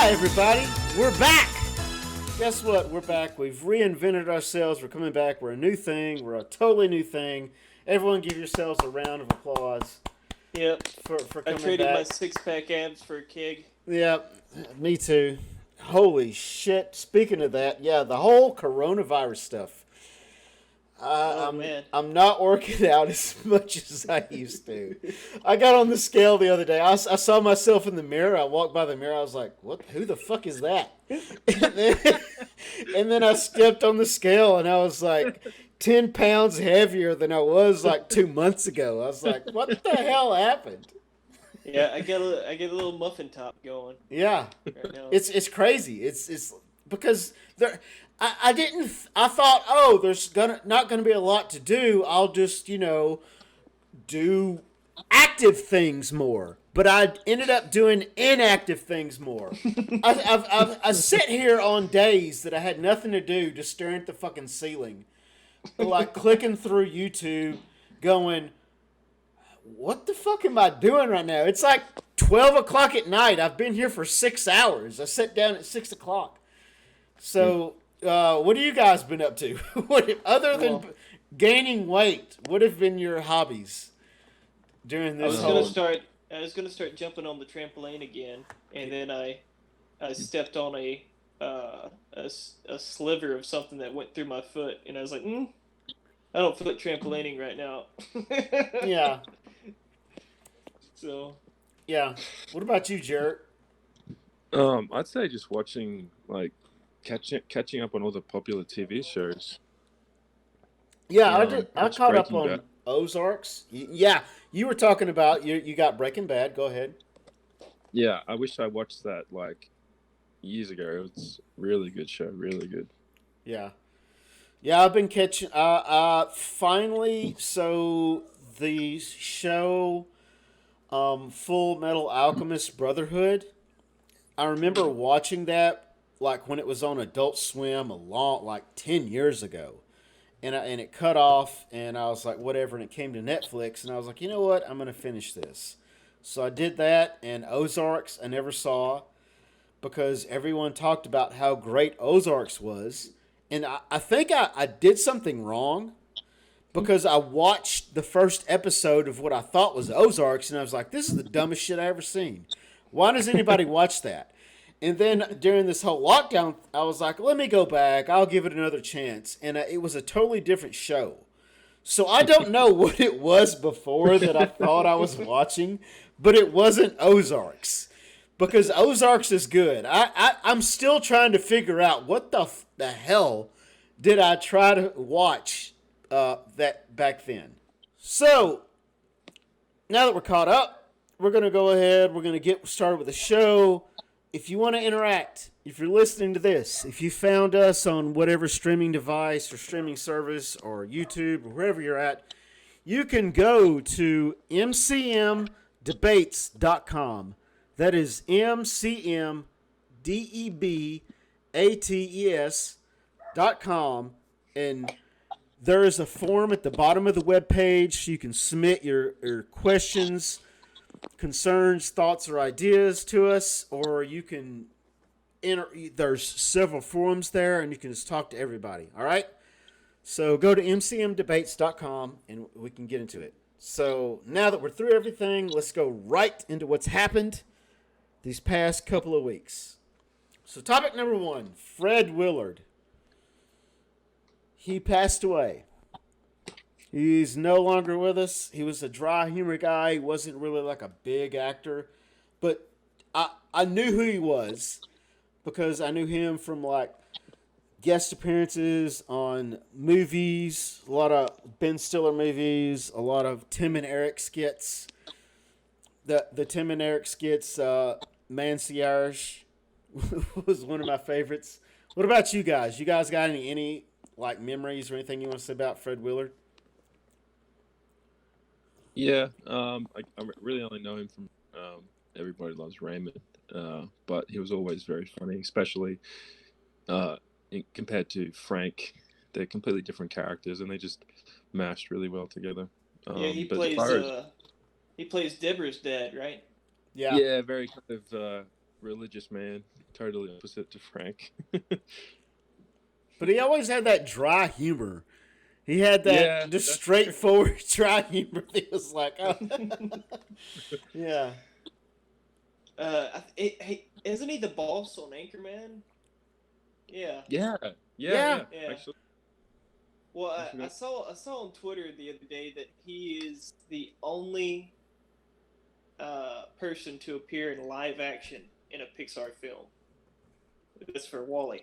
Hi, everybody. We're back. Guess what? We're back. We've reinvented ourselves. We're coming back. We're a new thing. We're a totally new thing. Everyone give yourselves a round of applause Yep. for I coming traded my back. six-pack abs for a keg. Yep, me too. Holy shit. Speaking of that, yeah, the whole coronavirus stuff. Oh, I'm man. I'm not working out as much as I used to. I got on the scale the other day. I saw myself in the mirror. I walked by the mirror. I was like, "What? Who the fuck is that?" And then, and then I stepped on the scale, and I was like 10 pounds heavier than I was like 2 months ago. I was like, "What the hell happened?" Yeah, I get a little muffin top going Yeah, right now. it's crazy. It's because there. I didn't. I thought, oh, there's gonna not gonna be a lot to do. I'll just do active things more. But I ended up doing inactive things more. I sit here on days that I had nothing to do, just staring at the fucking ceiling, like clicking through YouTube, going, "What the fuck am I doing right now?" It's like 12 o'clock at night. I've been here for 6 hours. I sat down at 6 o'clock. So, what have you guys been up to? Other than Well, gaining weight, what have been your hobbies during I this was gonna whole? start. I was gonna start jumping on the trampoline again, and then I stepped on a sliver of something that went through my foot, and I was like, I don't feel like trampolining right now. Yeah, So yeah. What about you, Jared? I'd say just watching catching up on all the popular TV shows. Yeah, I did. I Watch caught up Breaking Bad. on Ozarks. Yeah, you were talking about you got Breaking Bad. Go ahead. Yeah, I wish I watched that like years ago. It's really good show, really good. Yeah, yeah. I've been catching. Finally, so the show, Full Metal Alchemist Brotherhood. I remember watching that like when it was on Adult Swim a long like 10 years ago, and it cut off, and I was like whatever, and it came to Netflix, and I was like, you know what, I'm gonna finish this. So I did that, and Ozarks I never saw because everyone talked about how great Ozarks was, and I think I did something wrong because I watched the first episode of what I thought was Ozarks, and I was like, this is the dumbest shit I ever seen. Why does anybody watch that? And then during this whole lockdown, I was like, let me go back. I'll give it another chance. And it was a totally different show. So I don't know what it was before that I thought I was watching, but it wasn't Ozarks. Because Ozarks is good. I'm still trying to figure out what the hell did I try to watch that back then. So now that we're caught up, we're going to go ahead. We're going to get started with the show. If you want to interact, if you're listening to this, if you found us on whatever streaming device or streaming service or YouTube or wherever you're at, you can go to mcmdebates.com. That is mcmdebates.com. And there is a form at the bottom of the web page. You can submit your questions, concerns, thoughts, or ideas to us, or you can enter. There's several forums there, and you can just talk to everybody. All right. So go to mcmdebates.com, and we can get into it. So now that we're through everything, let's go right into what's happened these past couple of weeks. So topic number one: Fred Willard. He passed away. He's no longer with us. He was a dry humor guy. He wasn't really like a big actor. But I knew who he was because I knew him from like guest appearances on movies, a lot of Ben Stiller movies, a lot of Tim and Eric skits. The Tim and Eric skits, Mancy Irish was one of my favorites. What about you guys? You guys got any like memories or anything you want to say about Fred Willard? Yeah, I really only know him from Everybody Loves Raymond, but he was always very funny, especially compared to Frank. They're completely different characters, and they just mashed really well together. yeah, But as far as he plays Deborah's dad, right? Yeah. yeah, very kind of religious man, totally opposite to Frank. But he always had that dry humor. He had that Yeah, just that's straightforward dry humor. He was like, oh, yeah. Hey, isn't he the boss on Anchorman? Yeah. Yeah, Yeah. Actually, Well, I I forgot. saw on Twitter the other day that he is the only person to appear in live action in a Pixar film. That's for Wall-E.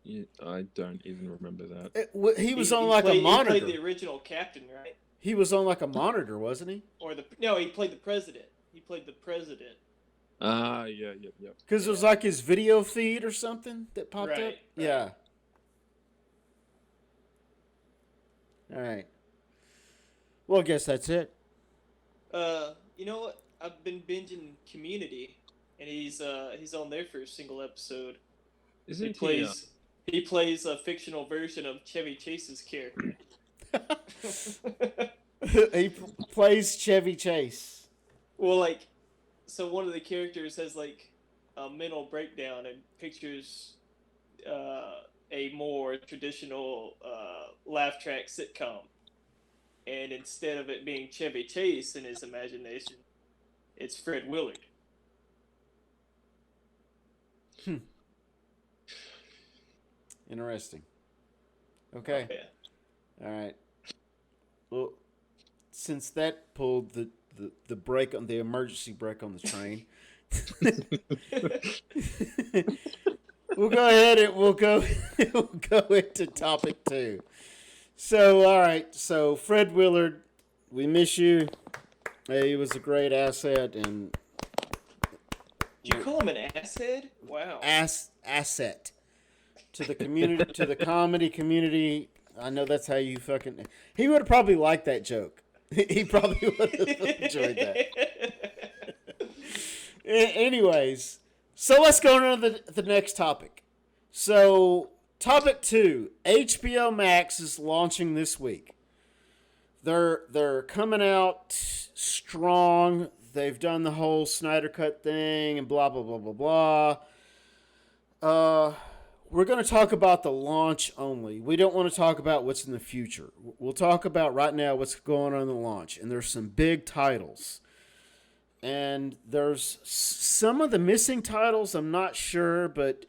Yeah, I don't even remember that. He was on like a He monitor. played the original captain, right? He was on like a monitor, wasn't he? He played the president. He played the president. Ah, yeah. Because it was like his video feed or something that popped up. Right. Yeah. All right. Well, I guess that's it. You know what? I've been binging Community, and he's on there for a single episode. Isn't He plays a fictional version of Chevy Chase's character. He plays Chevy Chase. Well, so one of the characters has a mental breakdown and pictures a more traditional laugh track sitcom, and instead of it being Chevy Chase in his imagination, it's Fred Willard. Interesting. Okay. Yeah. All right. Well, since that pulled the brake on the emergency brake on the train, we'll go ahead and we'll go into topic 2. So, all right. So, Fred Willard, we miss you. He was a great asset and Did you call him an asshead? Wow. asset to the community, to the comedy community. I know that's how you fucking. He would have probably liked that joke. He probably would have enjoyed that. Anyways, so let's go on to the next topic. So, topic 2, HBO Max is launching this week. They're coming out strong. They've done the whole Snyder Cut thing and blah blah blah blah blah. We're going to talk about the launch only. We don't want to talk about what's in the future. We'll talk about right now what's going on in the launch. And there's some big titles. And there's some of the missing titles, I'm not sure. But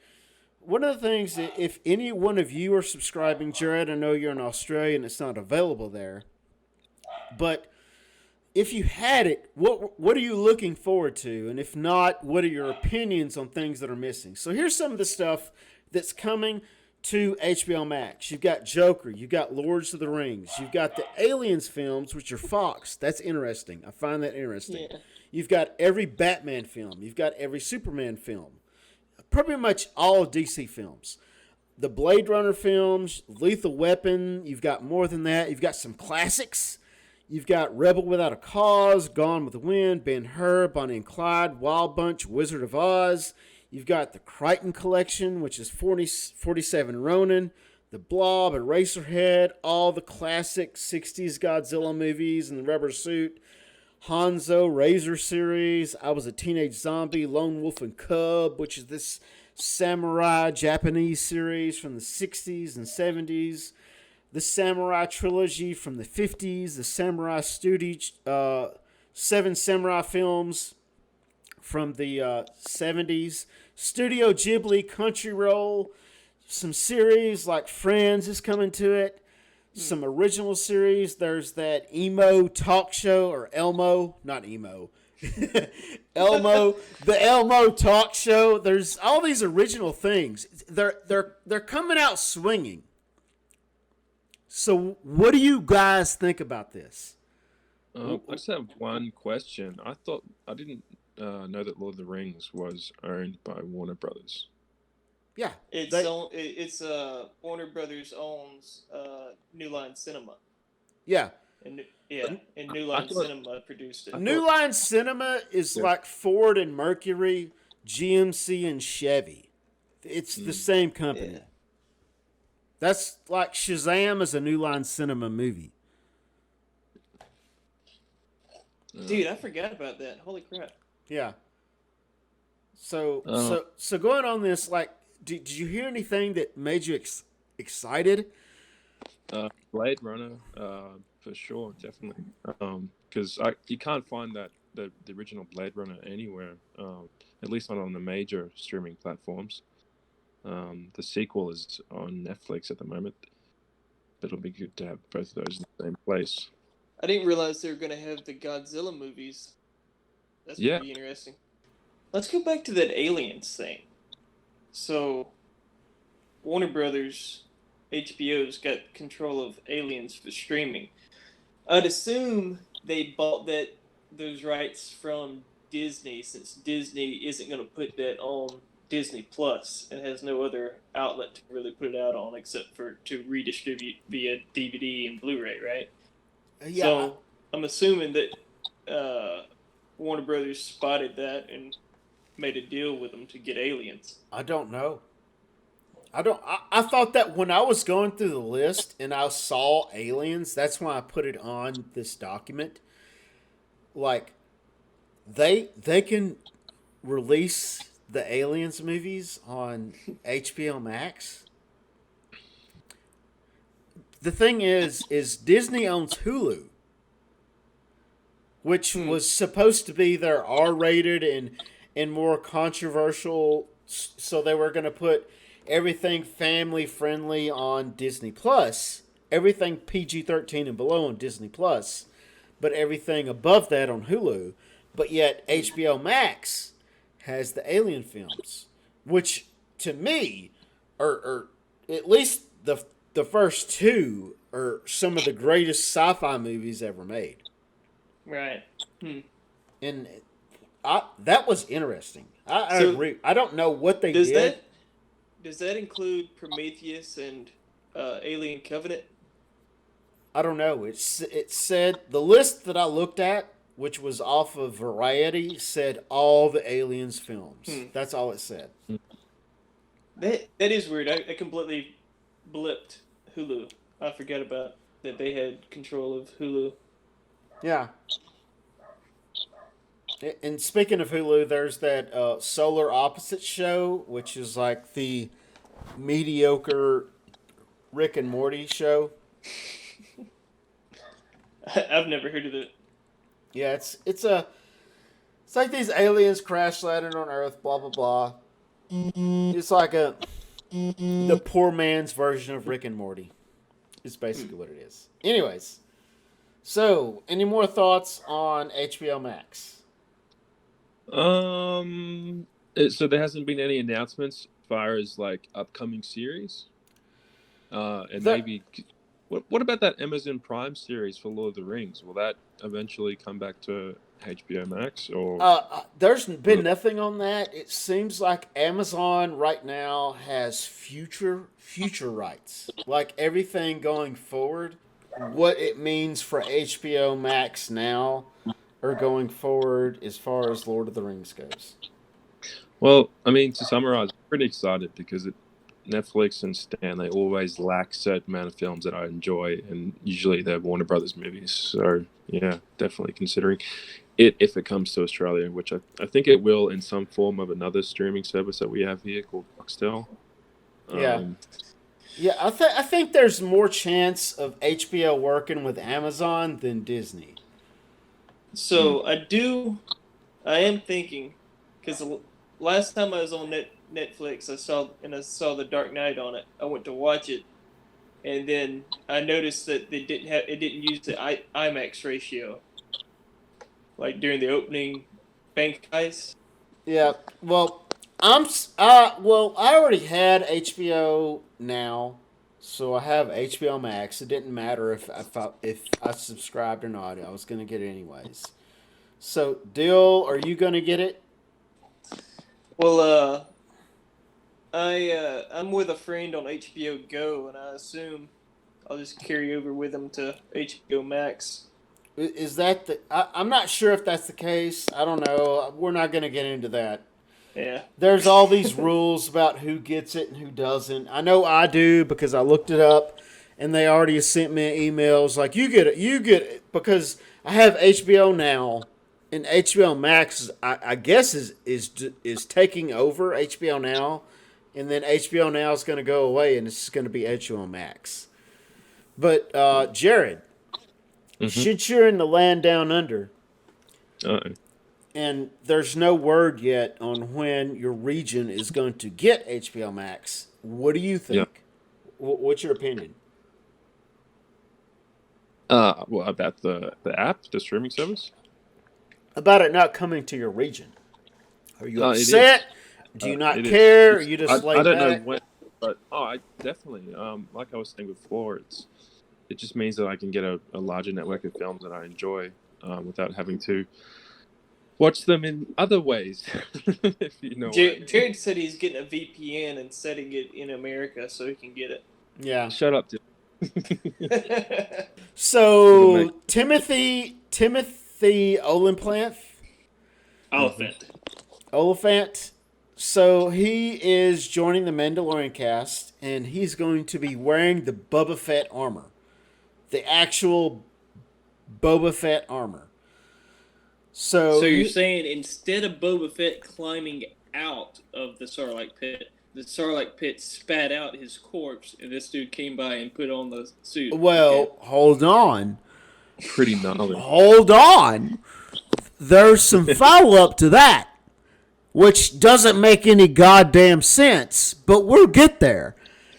one of the things, that if any one of you are subscribing, Jared, I know you're in Australia and it's not available there. But if you had it, what are you looking forward to? And if not, what are your opinions on things that are missing? So here's some of the stuff that's coming to HBO Max. You've got Joker. You've got Lords of the Rings. You've got the Aliens films, which are Fox. That's interesting. I find that interesting. Yeah. You've got every Batman film. You've got every Superman film. Pretty much all DC films. The Blade Runner films, Lethal Weapon. You've got more than that. You've got some classics. You've got Rebel Without a Cause, Gone with the Wind, Ben-Hur, Bonnie and Clyde, Wild Bunch, Wizard of Oz. You've got the Crichton Collection, which is 47 Ronin, The Blob, Eraserhead, all the classic 60s Godzilla movies and the Rubber Suit, Hanzo, Razor series, I Was a Teenage Zombie, Lone Wolf and Cub, which is this samurai Japanese series from the 60s and 70s, the Samurai Trilogy from the 50s, the Samurai Studio, 7 Samurai films from the 70s, Studio Ghibli, Crunchyroll, some series like Friends is coming to it, some original series. There's that emo talk show, or Elmo, not emo, Elmo, the Elmo talk show. There's all these original things. They're coming out swinging. So what do you guys think about this? I just have one question. I didn't know that Lord of the Rings was owned by Warner Brothers. Yeah, It's Warner Brothers owns New Line Cinema. Yeah. And New Line Cinema produced it. New Line Cinema is like Ford and Mercury, GMC and Chevy. It's the same company. Yeah. That's like Shazam is a New Line Cinema movie. Dude, I forgot about that. Holy crap. Yeah. So Uh, so so going on this, like, did you hear anything that made you excited? Blade Runner, for sure, definitely. Because I you can't find that the original Blade Runner anywhere. At least not on the major streaming platforms. The sequel is on Netflix at the moment, but it'll be good to have both of those in the same place. I didn't realize they were going to have the Godzilla movies. That's Yeah. pretty interesting. Let's go back to that aliens thing. So, Warner Brothers, HBO's got control of aliens for streaming. I'd assume they bought those rights from Disney, since Disney isn't going to put that on Disney Plus and has no other outlet to really put it out on except for to redistribute via DVD and Blu-ray, right? Yeah, So I'm assuming that Warner Brothers spotted that and made a deal with them to get aliens. I don't know. I thought that when I was going through the list and I saw aliens, that's why I put it on this document. Like, they can release the aliens movies on HBO Max. The thing is Disney owns Hulu, which Hmm. was supposed to be their R-rated and more controversial. So they were going to put everything family friendly on Disney Plus, everything PG-13 and below on Disney Plus, but everything above that on Hulu. But yet HBO Max has the Alien films, which to me are at least the first two are some of the greatest sci-fi movies ever made. Right. Hmm. And that was interesting. I So agree. I don't know what they does did. that include Prometheus and Alien Covenant? I don't know. It said the list that I looked at, which was off of Variety, said all the Aliens films. Hmm. That's all it said. That is weird. I completely blipped Hulu. I forgot about that they had control of Hulu. Yeah. And speaking of Hulu, there's that Solar Opposite show, which is like the mediocre Rick and Morty show. I've never heard of it. Yeah, it's like these aliens crash landing on Earth, blah blah blah. It's like the poor man's version of Rick and Morty. Is basically what it is. Anyways, so any more thoughts on HBO Max? So there hasn't been any announcements as far as like upcoming series. And The, maybe what about that Amazon Prime series for Lord of the Rings? Will that eventually come back to HBO Max or? there's been nothing on that. It seems like Amazon right now has future rights, like everything going forward. What it means for HBO Max now or going forward as far as Lord of the Rings goes. Well, I mean, to summarize, I'm pretty excited because Netflix and Stan, they always lack certain amount of films that I enjoy, and usually they're Warner Brothers movies. So yeah, definitely considering it if it comes to Australia, which I think it will in some form of another streaming service that we have here called Foxtel. Yeah, Um, yeah. I think there's more chance of HBO working with Amazon than Disney. mm, So I am thinking, because last time I was on Netflix, I saw The Dark Knight on it. I went to watch it, and then I noticed that it didn't use the IMAX ratio, like during the opening bank heist. Yeah. Well, I already had HBO now, so I have HBO Max. It didn't matter if I subscribed or not. I was gonna get it anyways. So, Dill, are you gonna get it? Well, I'm with a friend on HBO Go, and I assume I'll just carry over with him to HBO Max. Is that the? I'm not sure if that's the case. I don't know. We're not gonna get into that. Yeah. There's all these rules about who gets it and who doesn't. I know I do because I looked it up, and they already sent me emails like you get it because I have HBO now, And HBO Max, I guess, is taking over HBO Now, and then HBO Now is going to go away, and it's going to be HBO Max. But Jared, since you're in the land down under, and there's no word yet on when your region is going to get HBO Max, what do you think? Yeah. What's your opinion? Well, about the app, the streaming service? About it not coming to your region. Are you It is. upset? Do you not It is. care? Are you just I don't know back? when, but I definitely. Like I was saying before, it just means that I can get a larger network of films that I enjoy without having to watch them in other ways. If you know what I mean. Jared said he's getting a VPN and setting it in America so he can get it. Yeah. Shut up, Dylan. So Timothy Oliphant. Oliphant. So he is joining the Mandalorian cast, and he's going to be wearing the Boba Fett armor, the actual Boba Fett armor. So you're saying instead of Boba Fett climbing out of the Sarlacc pit, the Sarlacc pit spat out his corpse, and this dude came by and put on the suit. Well, okay. Hold on. Pretty gnarly. Hold on. There's some follow-up to that, which doesn't make any goddamn sense, but we'll get there.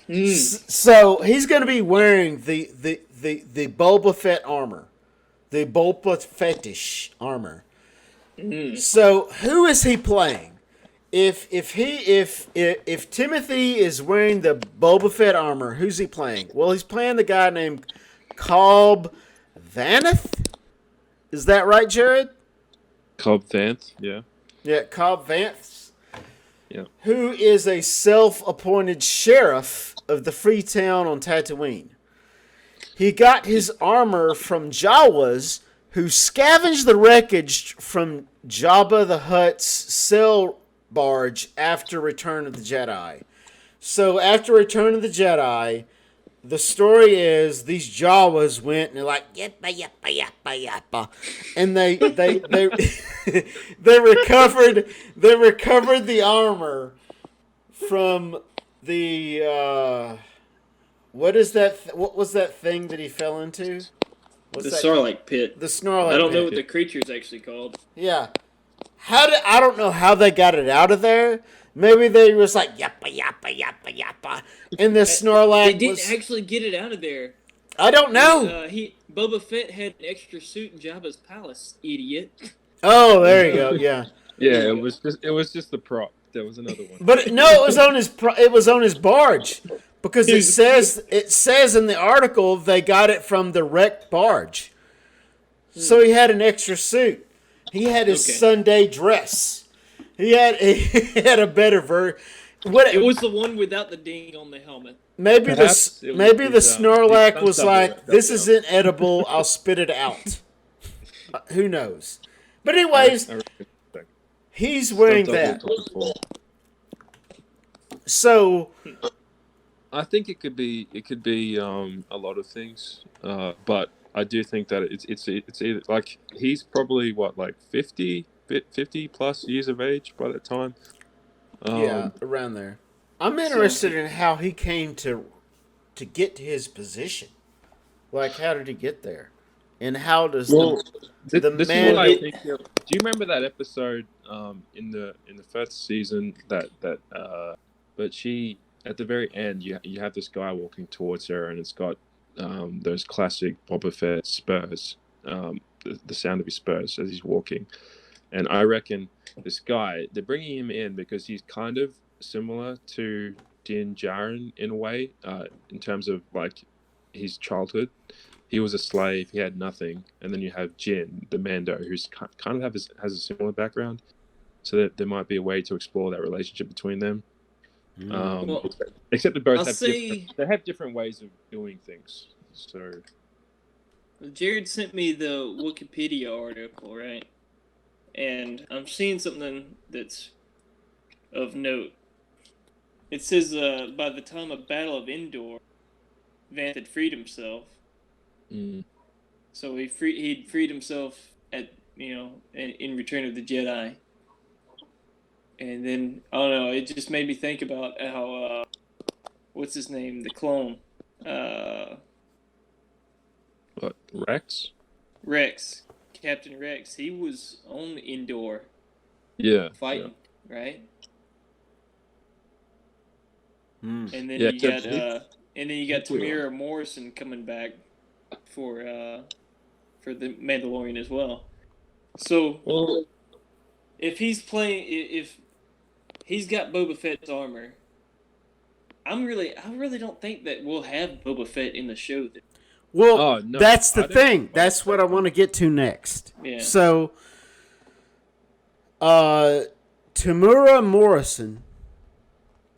So he's going to be wearing the Boba Fett armor, the Boba Fettish armor. So who is he playing? If Timothy is wearing the Boba Fett armor, who's he playing? Well, he's playing the guy named Cobb Vanth. Is that right, Jared? Cobb Vanth, yeah. Yeah, Cobb Vanth. Yeah. Who is a self-appointed sheriff of the free town on Tatooine. He got his armor from Jawas, who scavenged the wreckage from Jabba the Hutt's sail barge after Return of the Jedi. So after Return of the Jedi, the story is these Jawas went and they're like yappa yappa yappa yappa, and they they recovered the armor from the what is that? What was that thing that he fell into? The Sarlacc pit. The Snorlax. I don't know what the creature's actually called. Yeah. I don't know how they got it out of there. Maybe they was like yappa yappa yappa yappa, and the Snorlax. They didn't actually get it out of there. I don't know. Boba Fett had an extra suit in Jabba's palace. Idiot. Oh, there you go. Yeah. Yeah, it was just the prop. There was another one. But no, it was on his barge, because it says in the article they got it from the wrecked barge. So he had an extra suit. He had his Sunday dress. He had a better version. It was the one without the ding on the helmet. Maybe the Snorlax was like, "This isn't edible. I'll spit it out." Who knows? But anyways, he's wearing that. So I think it could be a lot of things, but I do think that it's either like he's probably like 50 plus years of age by that time. Yeah, around there. I'm interested in how he came to get to his position. Like, how did he get there? And how does this man? Is what I think, do you remember that episode in the first season that but she at the very end you have this guy walking towards her and it's got those classic Boba Fett spurs, the sound of his spurs as he's walking. And I reckon this guy, they're bringing him in because he's kind of similar to Din Djarin in a way, in terms of like his childhood. He was a slave, he had nothing, and then you have Jin, the Mando, who's kind of has a similar background. So that there might be a way to explore that relationship between them. Except they both have different ways of doing things. So Jared sent me the Wikipedia article, right? And I'm seeing something that's of note. It says by the time of Battle of Endor, Vanth had freed himself. So he'd freed himself at in Return of the Jedi. And then I don't know, it just made me think about how what's his name, the clone, What, Rex? Rex, Captain Rex. He was on Endor Yeah. fighting, right? Mm. And then Yeah, you got except Tamira Morrison coming back for the Mandalorian as well. So Well, if he's got Boba Fett's armor, I really don't think that we'll have Boba Fett in the show. Well, oh, no, that's the I don't thing. think That's what I want to get to next. Yeah. So, Tamura Morrison,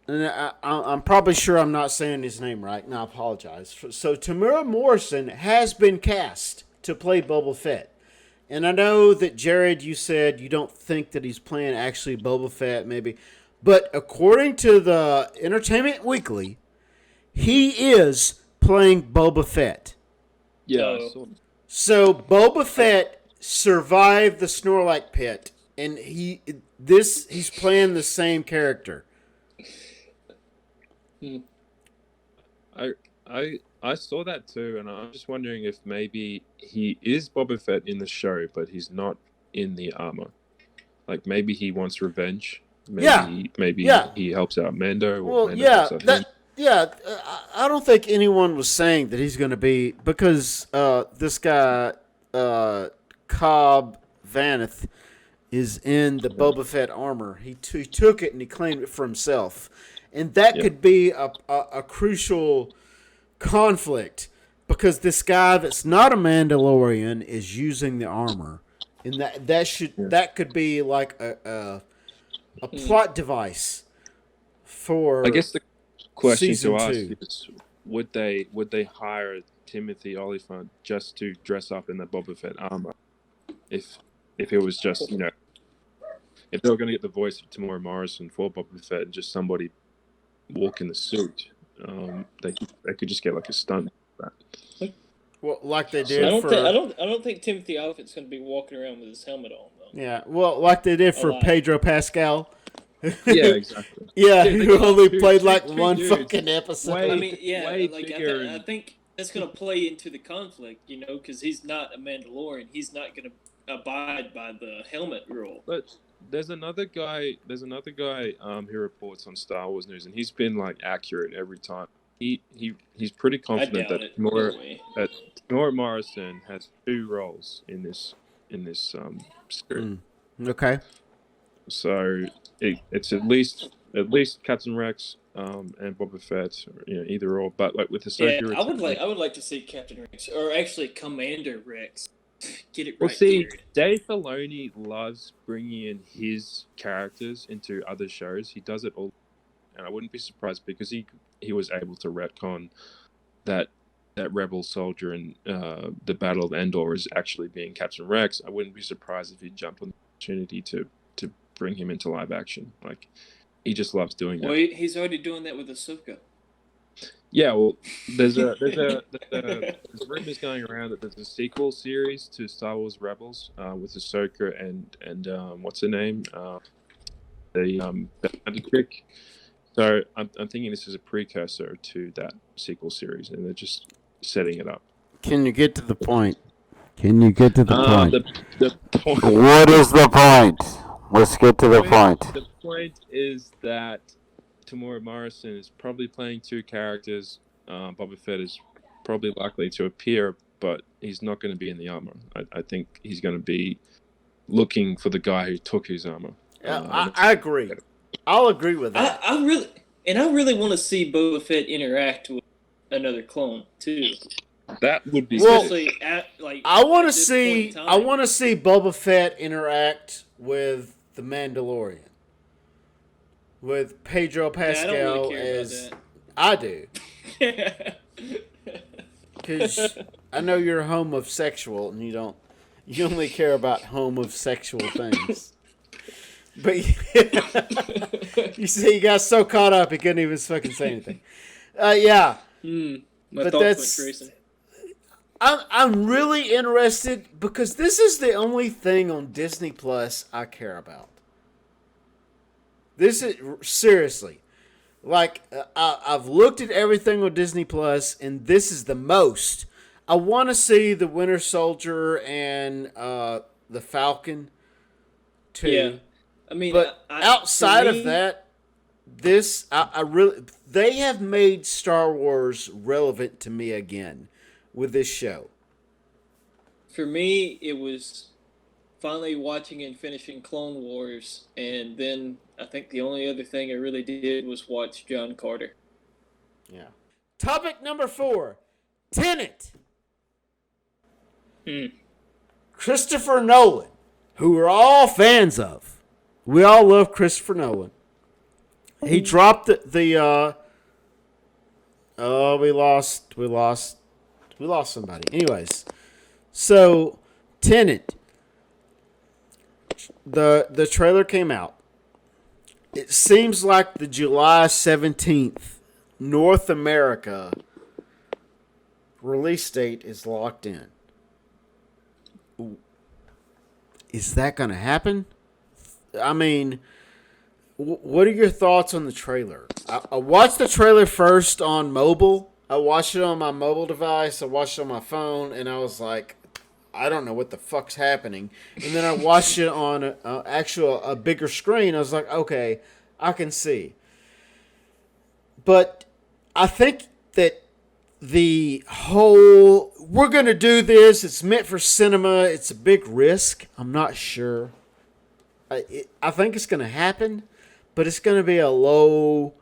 and I'm probably sure I'm not saying his name right, and I apologize. So, Tamura Morrison has been cast to play Boba Fett. And I know that, Jared, you said you don't think that he's playing actually Boba Fett, maybe. But according to the Entertainment Weekly, he is playing Boba Fett. Yeah, I saw that. So Boba Fett survived the Snorlax pit, and he's playing the same character. I saw that too, and I'm just wondering if maybe he is Boba Fett in the show, but he's not in the armor. Like maybe he wants revenge. Maybe he helps out Mando. Or Mando helps out him. I don't think anyone was saying that he's going to be, because this guy Cobb Vanth is in the Boba Fett armor. He took it and he claimed it for himself, and that could be a crucial conflict, because this guy that's not a Mandalorian is using the armor, and that could be like a plot device for. I guess the question season to ask 2. is, would they hire Timothy Olyphant just to dress up in the Boba Fett armor? If it was just, if they were going to get the voice of Tamora Morrison for Boba Fett and just somebody walk in the suit, they could just get like a stunt for that. Well, like they did I don't think Timothy Olyphant's going to be walking around with his helmet on though. Yeah, well, like they did for Pedro Pascal. Yeah, exactly. Yeah, Dude, who only played like two one dudes. fucking episode. I mean, yeah, way like bigger I think that's going to play into the conflict, because he's not a Mandalorian. He's not going to abide by the helmet rule. But there's another guy who reports on Star Wars News, and he's been like accurate every time. He's pretty confident that Tamora Morrison has 2 roles in this series. Okay. So it's at least Captain Rex and Boba Fett, either or. But like with the Ahsoka, I would like to see Captain Rex, or actually Commander Rex. Get it right. Well, see, Jared. Dave Filoni loves bringing in his characters into other shows. He does it all, and I wouldn't be surprised, because he was able to retcon that rebel soldier in the Battle of Endor is actually being Captain Rex. I wouldn't be surprised if he jumped on the opportunity to bring him into live action. Like, he just loves doing that. Well, he's already doing that with Ahsoka. Yeah, well, there's rumors going around that there's a sequel series to Star Wars Rebels with Ahsoka and what's her name, the chick. So I'm thinking this is a precursor to that sequel series, and they're just setting it up. Can you get to the point? The point. What is the point? Let's get to the point. The point is that Tamora Morrison is probably playing 2 characters. Boba Fett is probably likely to appear, but he's not going to be in the armor. I think he's going to be looking for the guy who took his armor. I agree. I'll agree with that. I really want to see Boba Fett interact with another clone too. That would be I want to see Boba Fett interact with the Mandalorian, with Pedro Pascal. I don't really care about that. I do, because I know you're homosexual and you only care about homosexual things. But you see, he got so caught up he couldn't even fucking say anything. Yeah. My but thoughts went racing. I'm really interested because this is the only thing on Disney Plus I care about. This is seriously, like I've looked at everything on Disney Plus, and this is the most. I want to see the Winter Soldier and the Falcon too. Yeah, I mean, But outside for me, of that, I really they have made Star Wars relevant to me again with this show. for me, it was finally watching and finishing Clone Wars, and then I think the only other thing I really did was watch John Carter. Yeah. Topic number 4, Tenet. Hmm. Christopher Nolan, who we're all fans of. We all love Christopher Nolan. He dropped the we lost somebody. Anyways, so Tenet, the trailer came out. It seems like the July 17th North America release date is locked in. Is that going to happen? I mean, what are your thoughts on the trailer? I watched the trailer first on mobile. I watched it on my mobile device. I watched it on my phone, and I was like, I don't know what the fuck's happening. And then I watched it on a bigger screen. I was like, okay, I can see. But I think that the whole, we're going to do this, it's meant for cinema, it's a big risk. I'm not sure. I think it's going to happen, but it's going to be a low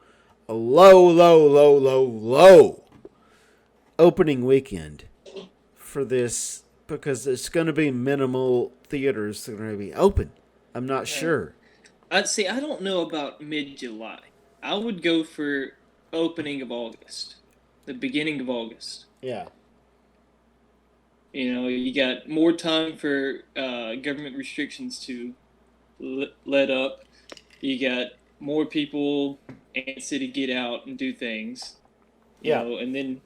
opening weekend for this because it's going to be minimal theaters that are going to be open. I'm not sure. I'd say I don't know about mid-July. I would go for opening of August, the beginning of August. Yeah. You know, you got more time for government restrictions to let up. You got more people antsy to get out and do things. You know, and then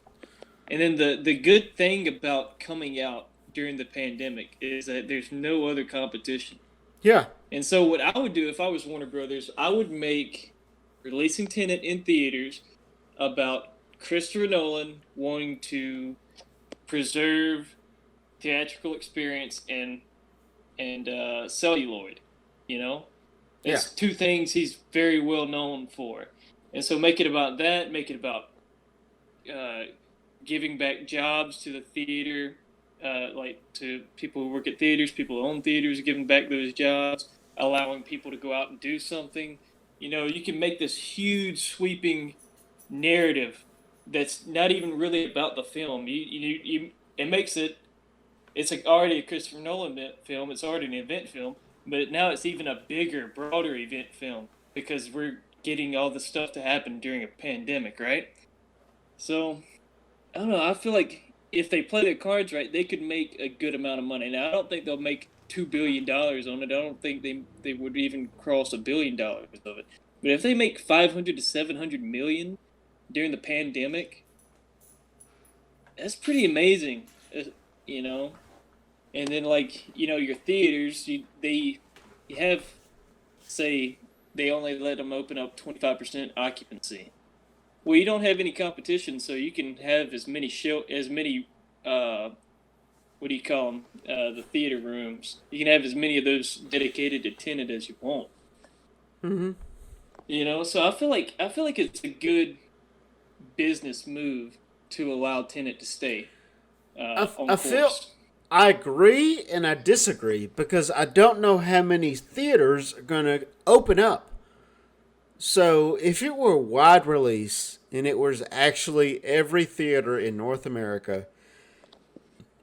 the good thing about coming out during the pandemic is that there's no other competition. Yeah. And so what I would do if I was Warner Brothers, I would make releasing Tenet in theaters about Christopher Nolan wanting to preserve theatrical experience and celluloid. You know, it's two things he's very well known for, and so make it about that. Make it about giving back jobs to the theater, like to people who work at theaters, people who own theaters, giving back those jobs, allowing people to go out and do something. You know, you can make this huge sweeping narrative that's not even really about the film. It makes it. It's already a Christopher Nolan film. It's already an event film. But now it's even a bigger, broader event film because we're getting all this stuff to happen during a pandemic, right? So, I don't know. I feel like if they play their cards right, they could make a good amount of money. Now, I don't think they'll make $2 billion on it. I don't think they would even cross $1 billion of it. But if they make 500 to 700 million during the pandemic, that's pretty amazing, you know? And then, like, you know, your theaters, you have, say, they only let them open up 25% occupancy. Well, you don't have any competition, so you can have as many what do you call them? The theater rooms. You can have as many of those dedicated to Tenet as you want. Mm-hmm. You know, so I feel like it's a good business move to allow Tenet to stay on course. I agree and I disagree because I don't know how many theaters are going to open up. So if it were a wide release and it was actually every theater in North America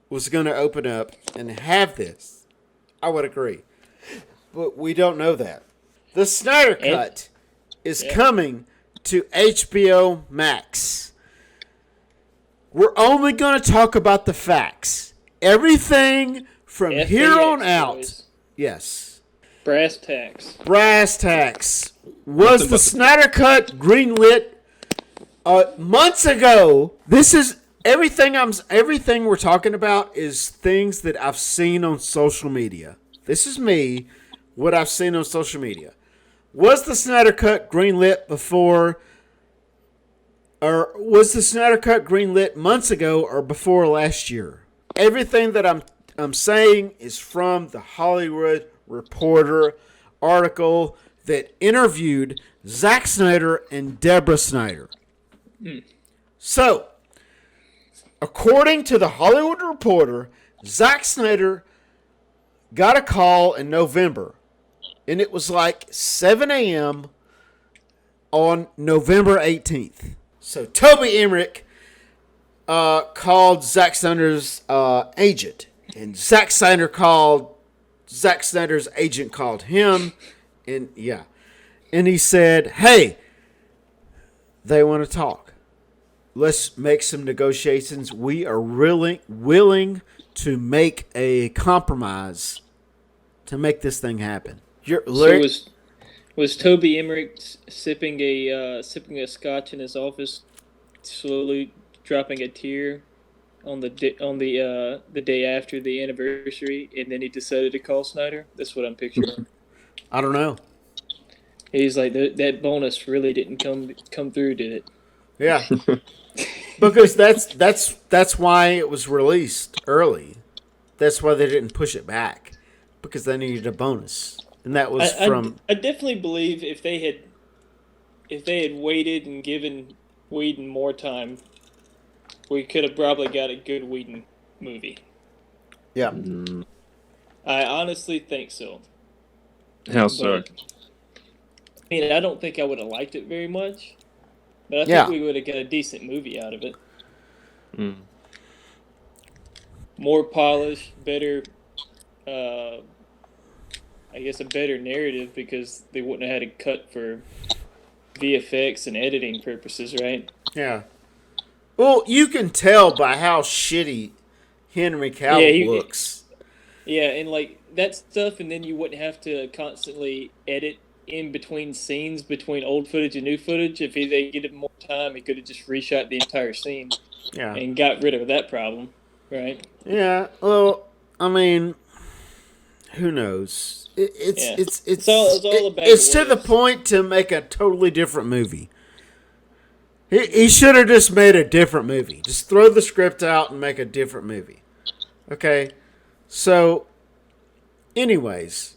was going to open up and have this, I would agree. But we don't know that. The Snyder Cut is coming to HBOmax. We're only going to talk about the facts. Everything from here on out. Boys. Yes. Brass tacks. Was the Snyder Cut greenlit months ago? This is everything we're talking about is things that I've seen on social media. This is me, what I've seen on social media. Was the Snyder Cut greenlit before, or was the Snyder Cut greenlit months ago or before last year? Everything that I'm saying is from the Hollywood Reporter article that interviewed Zack Snyder and Deborah Snyder. So, according to the Hollywood Reporter, Zack Snyder got a call in November, and it was like 7 a.m. on November 18th. So Toby Emmerich called Zack Snyder's agent, and Zack Snyder's agent called him, and he said, "Hey, they want to talk. Let's make some negotiations. We are really willing to make a compromise to make this thing happen." Was Toby Emmerich sipping a scotch in his office, slowly dropping a tear on the day after the anniversary, and then he decided to call Snyder? That's what I'm picturing. I don't know. He's like, that bonus really didn't come through, did it? Yeah, because that's why it was released early. That's why they didn't push it back, because they needed a bonus, and that was I definitely believe if they had waited and given Whedon more time, we could have probably got a good Whedon movie. Yeah, I honestly think so. How so? I mean, I don't think I would have liked it very much, but I think we would have got a decent movie out of it. More polished, better, I guess a better narrative, because they wouldn't have had to cut for VFX and editing purposes, right? Yeah. Well, you can tell by how shitty Henry Cavill looks. Yeah, and like that stuff, and then you wouldn't have to constantly edit in between scenes, between old footage and new footage. If they give him more time, he could have just reshot the entire scene. Yeah. And got rid of that problem, right? Yeah. Well, I mean, who knows? It's to the point to make a totally different movie. He should have just made a different movie. Just throw the script out and make a different movie. Okay? So, anyways.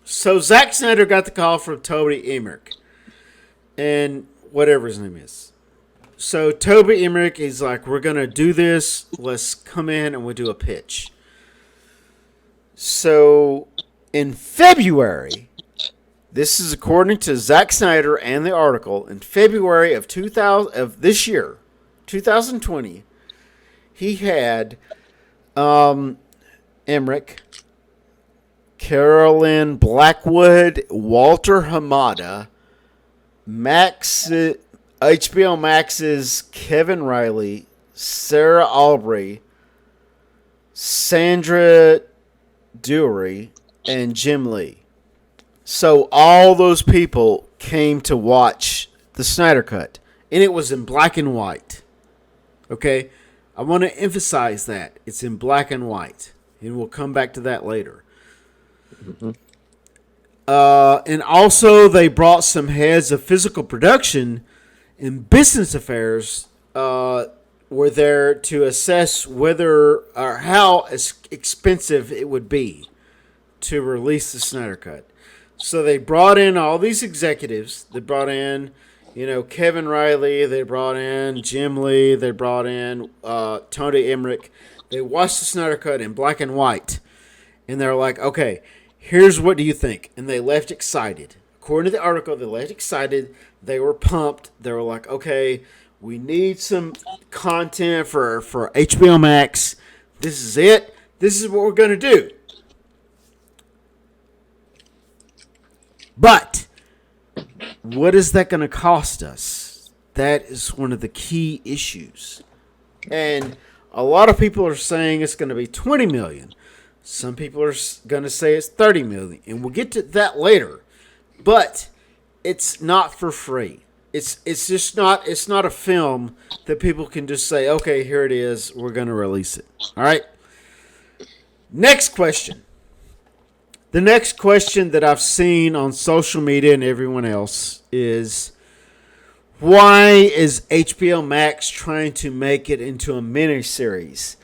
So, Zack Snyder got the call from Toby Emmerich. And whatever his name is. So, Toby Emmerich is like, we're going to do this. Let's come in and we'll do a pitch. So, in February, this is according to Zack Snyder and the article, in February of 2020, he had Emmerich, Carolyn Blackwood, Walter Hamada, HBO Max's Kevin Riley, Sarah Aubrey, Sandra Dewey, and Jim Lee. So all those people came to watch the Snyder Cut, and it was in black and white. Okay? I want to emphasize that. It's in black and white, and we'll come back to that later. Mm-hmm. And also, they brought some heads of physical production and business affairs were there to assess whether or how expensive it would be to release the Snyder Cut. So they brought in all these executives. They brought in, Kevin Riley. They brought in Jim Lee. They brought in Tony Emmerich. They watched the Snyder Cut in black and white. And they're like, okay, here's what do you think? And they left excited. According to the article, they left excited. They were pumped. They were like, okay, we need some content for HBOmax. This is it. This is what we're going to do. But what is that going to cost us? That is one of the key issues. And a lot of people are saying it's going to be $20 million. Some people are going to say it's $30 million. And we'll get to that later. But it's not for free. It's just not a film that people can just say, okay, here it is, we're gonna release it. All right. Next question. The next question that I've seen on social media and everyone else is, why is HBO Max trying to make it into a miniseries?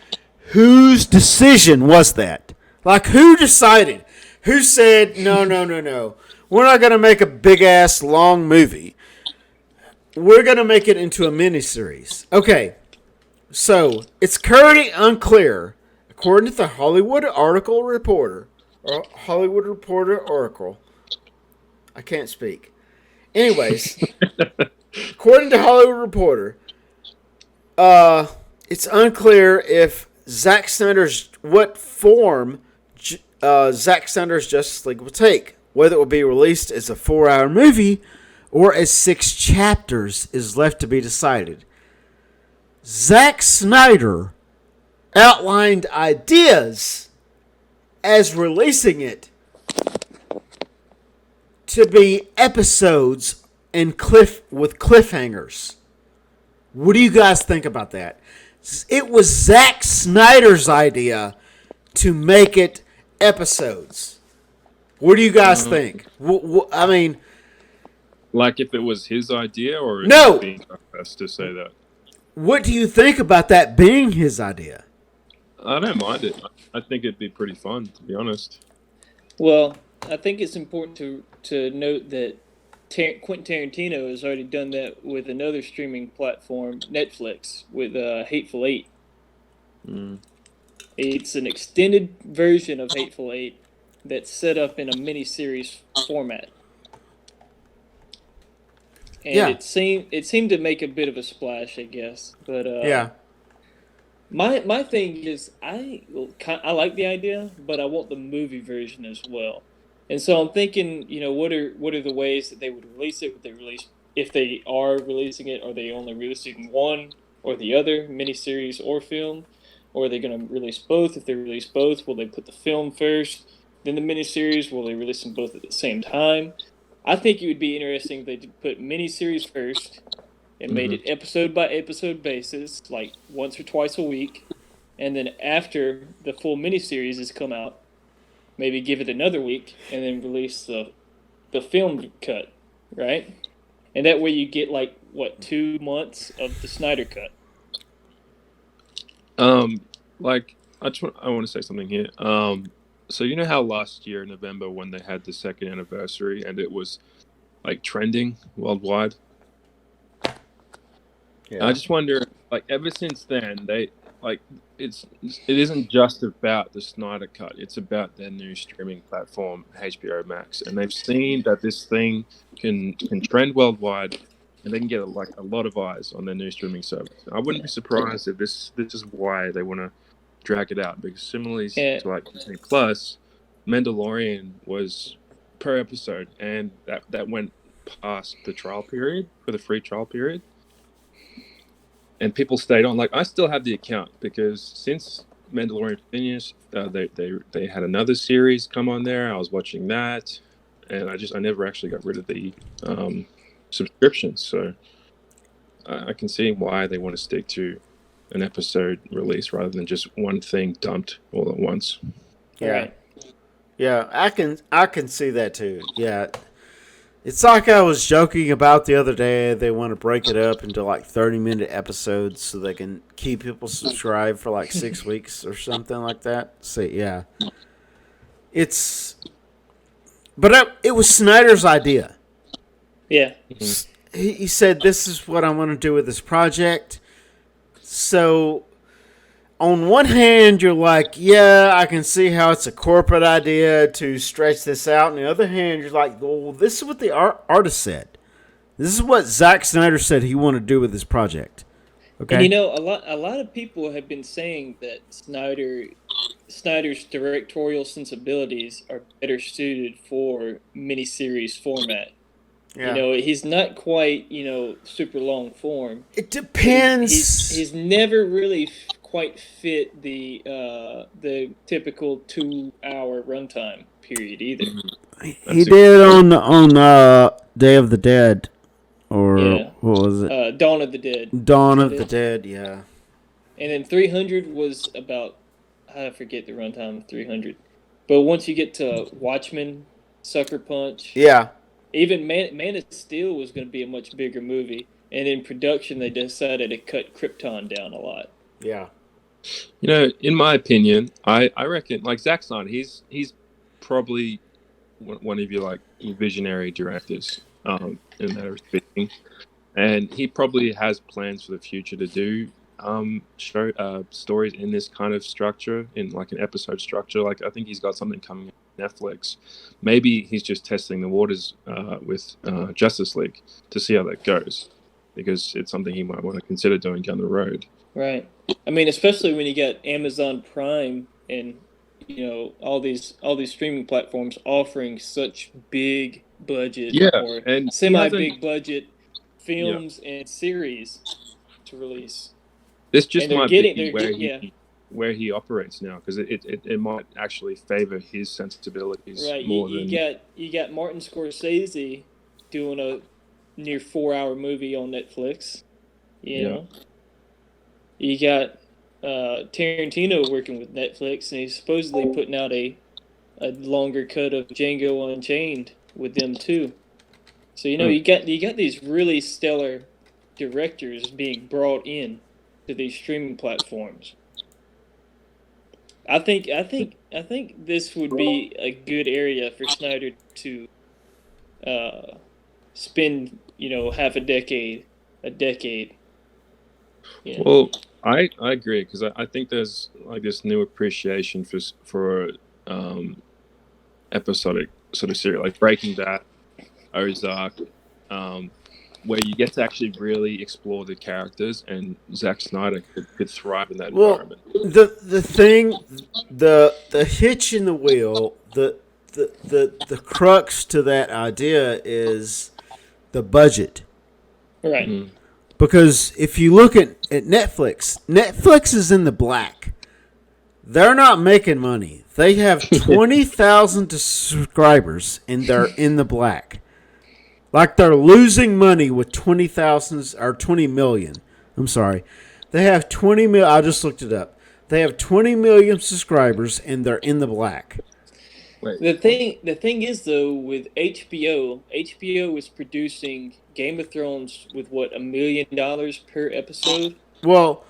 Whose decision was that? Like, who decided? Who said, no, we're not going to make a big-ass long movie. We're going to make it into a miniseries. Okay, so it's currently unclear, according to the Hollywood Reporter, Oracle. I can't speak. Anyways, according to Hollywood Reporter, it's unclear if what form Zack Snyder's Justice League will take. Whether it will be released as a 4-hour movie or as 6 chapters is left to be decided. Zack Snyder outlined ideas as releasing it to be episodes and with cliffhangers. What do you guys think about that? It was Zack Snyder's idea to make it episodes. What do you guys think? I mean, like if it was his idea, or no, being best to say that. What do you think about that being his idea? I don't mind it. I think it'd be pretty fun, to be honest. Well, I think it's important to note that Quentin Tarantino has already done that with another streaming platform, Netflix, with Hateful Eight. It's an extended version of Hateful Eight that's set up in a miniseries format. And it seemed to make a bit of a splash, I guess. But my thing is, I like the idea, but I want the movie version as well. And so I'm thinking, what are the ways that they would release it? If they are releasing it, are they only releasing one or the other, miniseries or film? Or are they going to release both? If they release both, will they put the film first, then the miniseries? Will they release them both at the same time? I think it would be interesting if they put miniseries first and made it episode by episode basis, like once or twice a week, and then after the full miniseries has come out, maybe give it another week and then release the film cut, right? And that way you get 2 months of the Snyder cut. I want to say something here. So you know how last year in November when they had the 2nd anniversary and it was trending worldwide? Yeah. I just wonder, ever since then, it isn't just about the Snyder Cut. It's about their new streaming platform, HBOmax, and they've seen that this thing can trend worldwide, and they can get a lot of eyes on their new streaming service. I wouldn't be surprised if this is why they want to drag it out, because similarly to Disney Plus, Mandalorian was per episode, and that went past the trial period for the free trial period. And people stayed on. I still have the account because since Mandalorian finished, they had another series come on there. I was watching that, and I never actually got rid of the subscription. So I can see why they want to stick to an episode release rather than just one thing dumped all at once. Yeah, right. Yeah, I can see that too. Yeah. It's like I was joking about the other day. They want to break it up into 30-minute episodes so they can keep people subscribed for 6 weeks or something like that. So yeah, but it was Snyder's idea. Yeah, he said this is what I want to do with this project. So on one hand, you're yeah, I can see how it's a corporate idea to stretch this out. On the other hand, you're well, this is what the artist said. This is what Zack Snyder said he wanted to do with this project. Okay. And a lot of people have been saying that Snyder's directorial sensibilities are better suited for miniseries format. Yeah. He's not quite, super long form. It depends. He's never really quite fit the typical 2-hour runtime period either. He did on Day of the Dead or Yeah. what was it? Dawn of the Dead. Dawn of the Dead, yeah. And then 300 was about, I forget the runtime of 300. But once you get to Watchmen, Sucker Punch, Yeah. even Man of Steel was going to be a much bigger movie. And in production, they decided to cut Krypton down a lot. Yeah. You know, in my opinion, I reckon like Zack Snyder, he's probably one of your like visionary directors, in that of speaking, and he probably has plans for the future to do show stories in this kind of structure, in like an episode structure. Like I think he's got something coming on Netflix. Maybe he's just testing the waters with Justice League to see how that goes, because it's something he might want to consider doing down the road. Right. I mean, especially when you got Amazon Prime and all these streaming platforms offering such big budget or and semi big budget films and series to release. This just might be where he operates now, because it might actually favor his sensibilities more than you got Martin Scorsese doing a near 4-hour movie on Netflix. You know. You got Tarantino working with Netflix, and he's supposedly putting out a longer cut of Django Unchained with them too. So you got these really stellar directors being brought in to these streaming platforms. I think this would be a good area for Snyder to spend half a decade. Yeah. Well, I agree, because I think there's like this new appreciation for episodic sort of series like Breaking Bad, Ozark, where you get to actually really explore the characters, and Zack Snyder could thrive in that environment. The thing, the hitch in the wheel, the crux to that idea is the budget. Right. Mm-hmm. Because if you look at Netflix is in the black. They're not making money. They have 20,000 subscribers, and they're in the black. Like they're losing money with 20,000 or 20 million. I'm sorry. They have 20 million. I just looked it up. They have 20 million subscribers, and they're in the black. Wait. The thing is, though, with HBO is producing Game of Thrones with $1 million per episode. Well,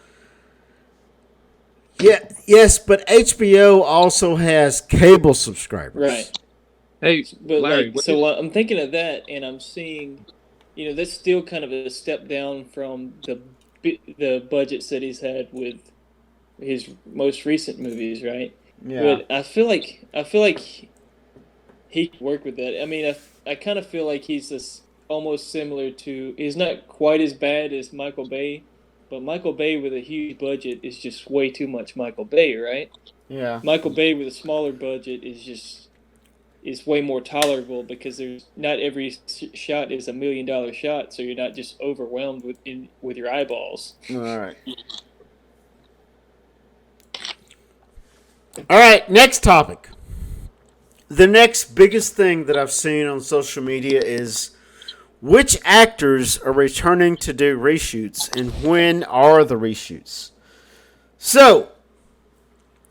yes, but HBO also has cable subscribers. Right. Hey, But Larry. I'm thinking of that, and I'm seeing, that's still kind of a step down from the budgets that he's had with his most recent movies, right? Yeah. But I feel like he could work with that. I mean, I kind of feel like he's just almost similar to. He's not quite as bad as Michael Bay, but Michael Bay with a huge budget is just way too much Michael Bay, right? Yeah. Michael Bay with a smaller budget is way more tolerable, because there's not every shot is $1 million shot, so you're not just overwhelmed with your eyeballs. All right, next topic. The next biggest thing that I've seen on social media is which actors are returning to do reshoots, and when are the reshoots? So,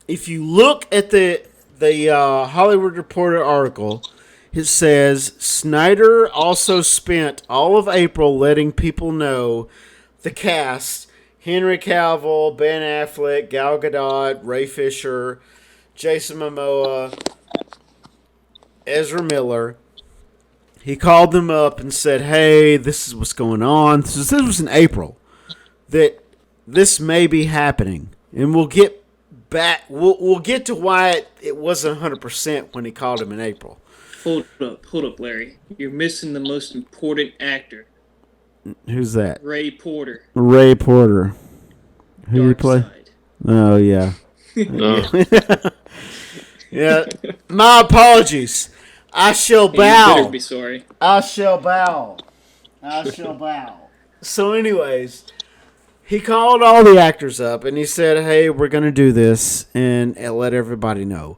if you look at the Hollywood Reporter article, it says Snyder also spent all of April letting people know the cast: Henry Cavill, Ben Affleck, Gal Gadot, Ray Fisher, Jason Momoa, Ezra Miller. He called them up and said, hey, this is what's going on. This was in April. That this may be happening. And we'll get back. We'll get to why it wasn't 100% when he called him in April. Hold up, Larry. You're missing the most important actor. Who's that? Ray Porter. Ray Porter. Who do you play? Side. Oh, yeah. No. Yeah. My apologies. I shall bow. You better be sorry. I shall bow. So anyways, he called all the actors up and he said, hey, we're going to do this, and let everybody know.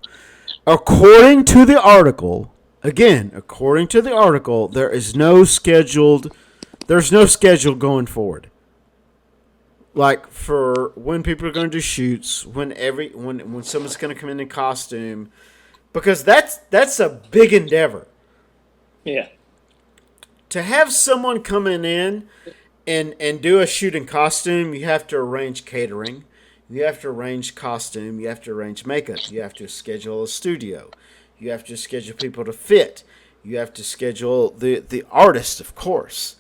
According to the article, there is no scheduled There's no schedule going forward. Like for when people are going to do shoots, when someone's going to come in costume, because that's a big endeavor. Yeah. To have someone coming in and do a shoot in costume, you have to arrange catering, you have to arrange costume, you have to arrange makeup, you have to schedule a studio, you have to schedule people to fit, you have to schedule the artist, of course,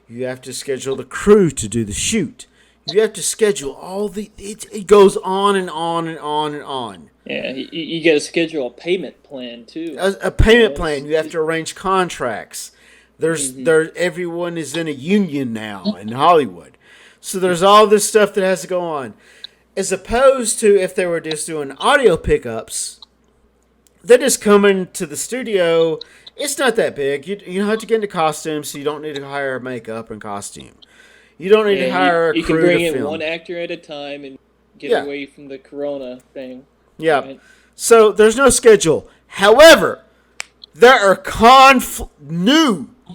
you have to schedule the crew to do the shoot. You have to schedule it goes on and on and on and on. Yeah, you got to schedule a payment plan too. A payment plan. You have to arrange contracts. Everyone is in a union now in Hollywood, so there's all this stuff that has to go on. As opposed to if they were just doing audio pickups, they just come into the studio. It's not that big. You don't have to get into costumes, so you don't need to hire makeup and costume. You don't need to hire a crew to film. You can bring in one actor at a time and get away from the corona thing. Yeah. Right? So there's no schedule. However, there are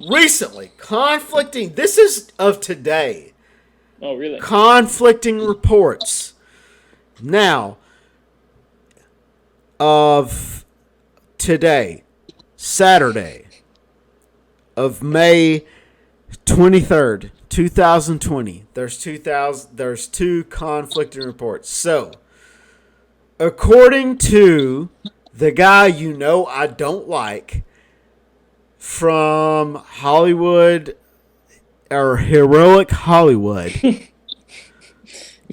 recently conflicting. This is of today. Oh, really? Conflicting reports. Now, of today, Saturday, of May 23rd. 2020. There's two conflicting reports. So, according to the guy I don't like from Hollywood or Heroic Hollywood,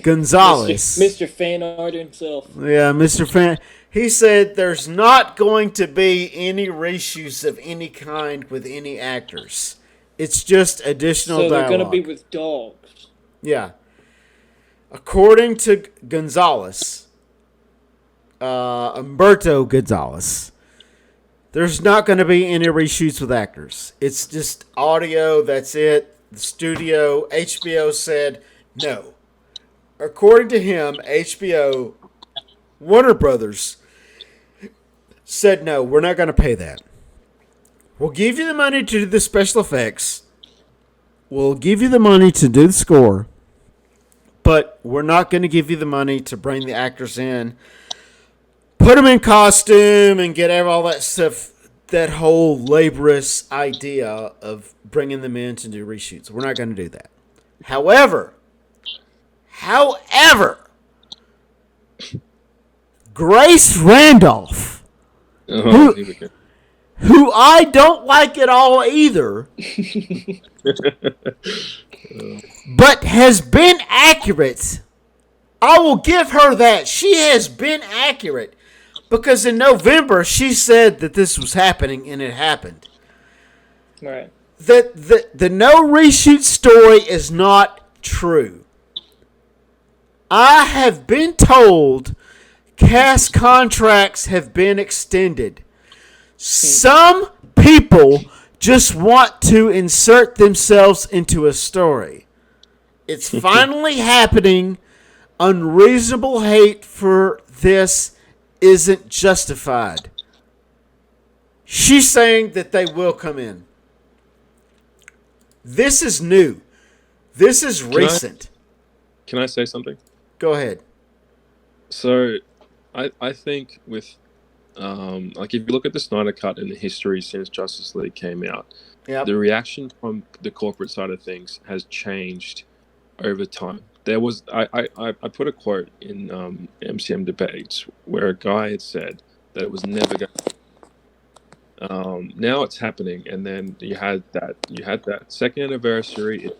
Gonzalez, Mr. Fan Art himself. Yeah, Mr. Fan. He said there's not going to be any reshoots of any kind with any actors. It's just additional dialogue. So they're going to be with dogs. Yeah. According to Gonzalez, Humberto Gonzalez, there's not going to be any reshoots with actors. It's just audio, that's it. The studio, HBO said no. According to him, HBO, Warner Brothers, said no, we're not going to pay that. We'll give you the money to do the special effects. We'll give you the money to do the score. But we're not going to give you the money to bring the actors in, put them in costume, and get all that stuff, that whole laborious idea of bringing them in to do reshoots. We're not going to do that. However, Grace Randolph, who I don't like at all either, but has been accurate. I will give her that. She has been accurate because in November she said that this was happening and it happened. Right. That the no reshoot story is not true. I have been told cast contracts have been extended. Some people just want to insert themselves into a story. It's finally happening. Unreasonable hate for this isn't justified. She's saying that they will come in. This is new. This is recent. Can I say something? Go ahead. So, I think with like if you look at the Snyder Cut and the history since Justice League came out, the reaction from the corporate side of things has changed over time. There was I put a quote in MCM debates where a guy had said that it was never going. Now it's happening, and then you had that second anniversary.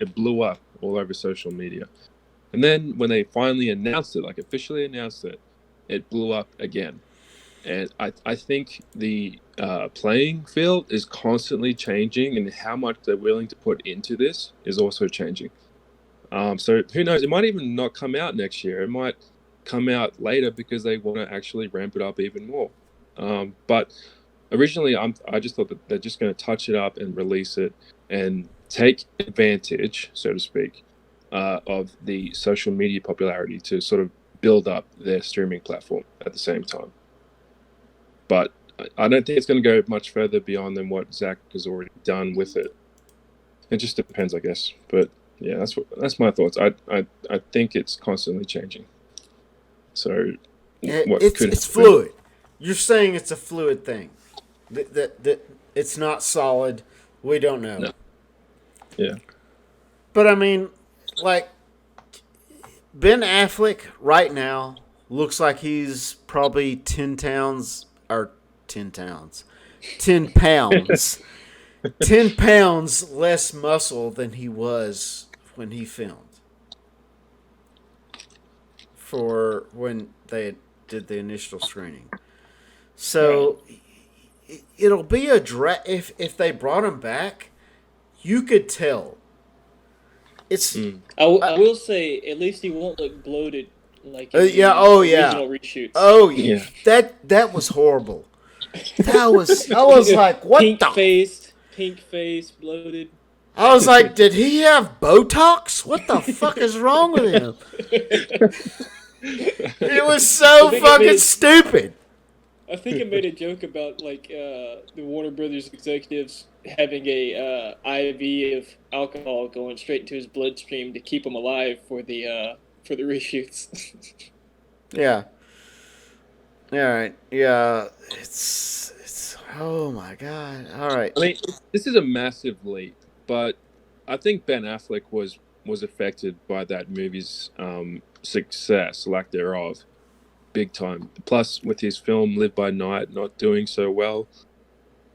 It blew up all over social media, and then when they finally announced it, like officially announced it, it blew up again. And I think the playing field is constantly changing, and how much they're willing to put into this is also changing. So who knows? It might even not come out next year. It might come out later because they want to actually ramp it up even more. But originally, I just thought that they're just going to touch it up and release it and take advantage, so to speak, of the social media popularity to sort of build up their streaming platform at the same time. But I don't think it's going to go much further beyond than what Zach has already done with it. it just depends, I guess. But yeah, that's my thoughts. I think it's constantly changing. So what could It's happen? fluid. You're saying it's a fluid thing. That it's not solid. We don't know. No. Yeah. But I mean, like Ben Affleck right now looks like he's probably 10 pounds, 10 pounds, 10 pounds less muscle than he was when he filmed. For when they did the initial screening. So it'll be a if they brought him back, you could tell. It's I will say, at least he won't look bloated like in original reshoots. Oh Yeah. that was horrible. I was like, what pink the face, bloated. I was like, did he have Botox? What the fuck is wrong with him? It was so fucking stupid. I think I made a joke about like the Warner Brothers executives having a IV of alcohol going straight into his bloodstream to keep him alive for the reshoots. Yeah. All right. Yeah. It's. Oh my god. All right. I mean, this is a massive leap, but I think Ben Affleck was affected by that movie's success, lack thereof, big time. Plus, with his film Live by Night not doing so well,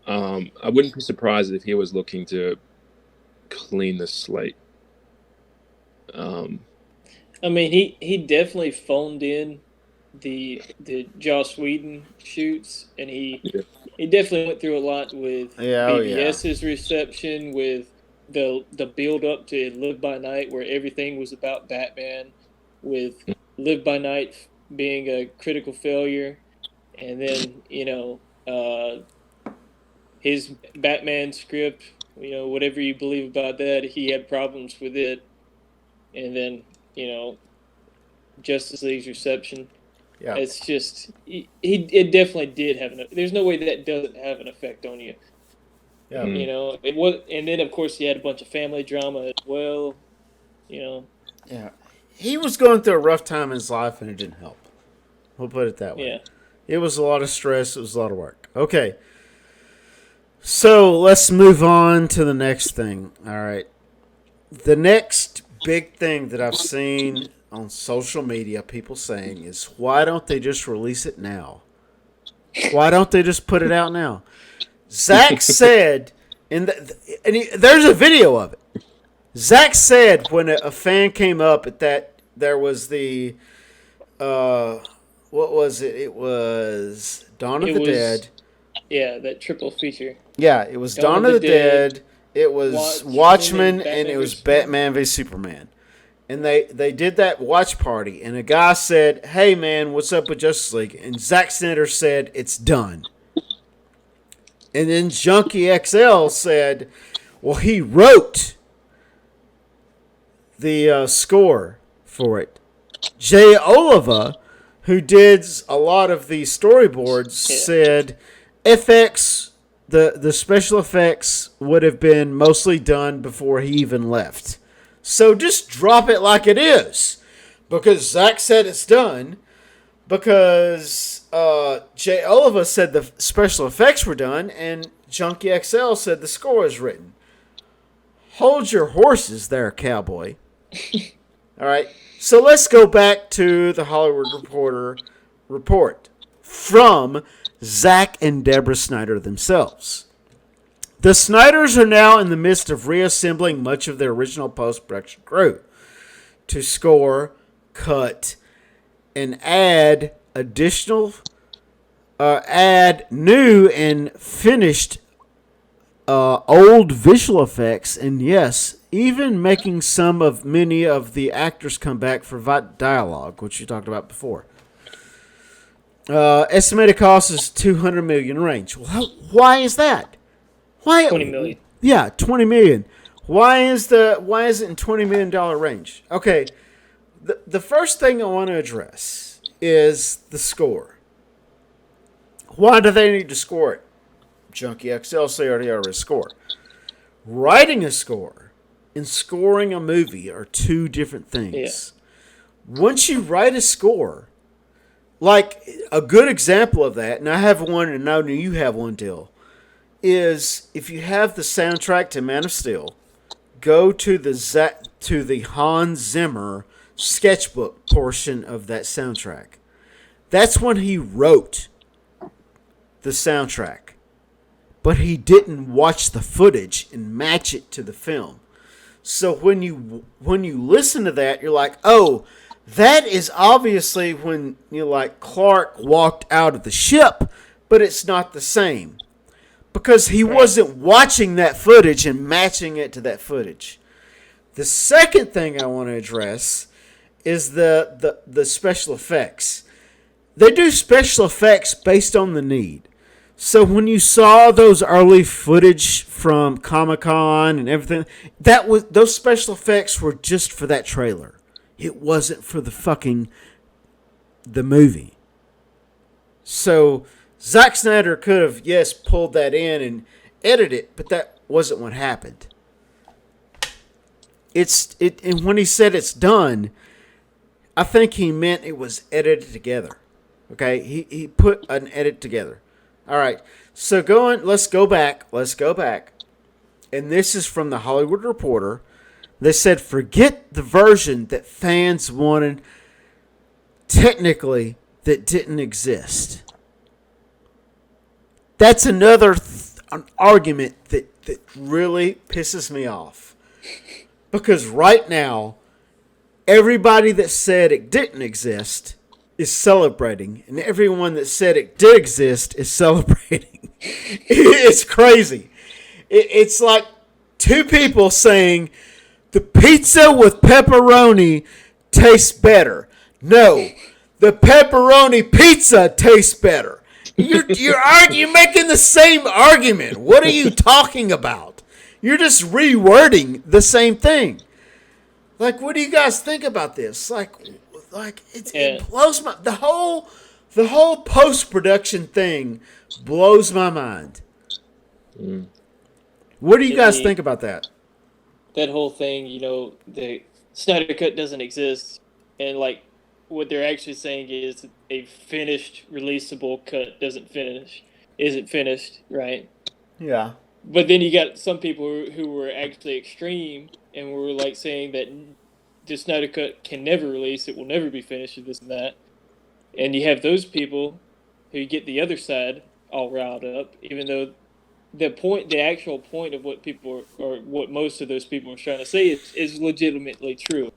I wouldn't be surprised if he was looking to clean the slate. I mean, he definitely phoned in the Joss Whedon shoots, and he definitely went through a lot with BBS's reception, with the build up to Live by Night, where everything was about Batman, with Live by Night being a critical failure, and then his Batman script, whatever you believe about that, he had problems with it, and then Justice League's reception. Yeah. It's just it definitely did have there's no way that doesn't have an effect on you. Yeah. It was, and then of course he had a bunch of family drama as well. Yeah. He was going through a rough time in his life, and it didn't help. We'll put it that way. Yeah. It was a lot of stress. It was a lot of work. Okay. So let's move on to the next thing. All right. The next big thing that I've seen on social media, people saying is, why don't they just release it now? Why don't they just put it out now? Zach said, there's a video of it. Zach said when a fan came up at that, there was the, what was it? It was Dawn of the Dead. Yeah, that triple feature. Yeah, it was Dawn of the Dead. It was Watchmen, and it was Batman v Superman. And they did that watch party, and a guy said, hey, man, what's up with Justice League? And Zack Snyder said, it's done. And then Junkie XL said, well, he wrote the score for it. Jay Oliva, who did a lot of the storyboards, said FX, the special effects would have been mostly done before he even left. So just drop it like it is. Because Zach said it's done. Because Jay Oliva said the special effects were done. And Junkie XL said the score is written. Hold your horses there, cowboy. All right. So let's go back to the Hollywood Reporter report from Zack and Deborah Snyder themselves. The Snyders are now in the midst of reassembling much of their original post-production crew to score, cut, and add new and finished old visual effects, and yes, even making many of the actors come back for dialogue, which you talked about before. Estimated cost is $200 million range. Well, why is that? Why $20 million? Yeah, $20 million. Why is it in $20 million range? Okay, the first thing I want to address is the score. Why do they need to score it? Junkie XL say already score. Writing a score and scoring a movie are two different things. Once you write a score, like a good example of that, and I have one, and I know you have one, Dill, is if you have the soundtrack to Man of Steel, go to the Hans Zimmer sketchbook portion of that soundtrack. That's when he wrote the soundtrack, but he didn't watch the footage and match it to the film. So when you listen to that, you're like, oh, that is obviously when Clark walked out of the ship, but it's not the same because he wasn't watching that footage and matching it to that footage. The second thing I want to address is the special effects. They do special effects based on the need. So when you saw those early footage from Comic-Con and everything, those special effects were just for that trailer. It wasn't for the movie. So Zack Snyder could have, yes, pulled that in and edited it, but that wasn't what happened. And when he said it's done, I think he meant it was edited together. Okay, he put an edit together. All right, so let's go back. And this is from the Hollywood Reporter. They said, forget the version that fans wanted technically that didn't exist. That's another an argument that really pisses me off. Because right now, everybody that said it didn't exist is celebrating, and everyone that said it did exist is celebrating. It's crazy. It's like two people saying the pizza with pepperoni tastes better. No, the pepperoni pizza tastes better. You're making the same argument. What are you talking about? You're just rewording the same thing. Like, what do you guys think about this? It blows my the whole post-production thing blows my mind. What do you guys think about that? That whole thing, the Snyder Cut doesn't exist, and what they're actually saying is a finished releasable cut isn't finished, right? Yeah. But then you got some people who were actually extreme and were saying that the Snyder Cut can never release, it will never be finished, and this and that. And you have those people who get the other side all riled up, even though the actual point of what people or what most of those people are trying to say is legitimately true.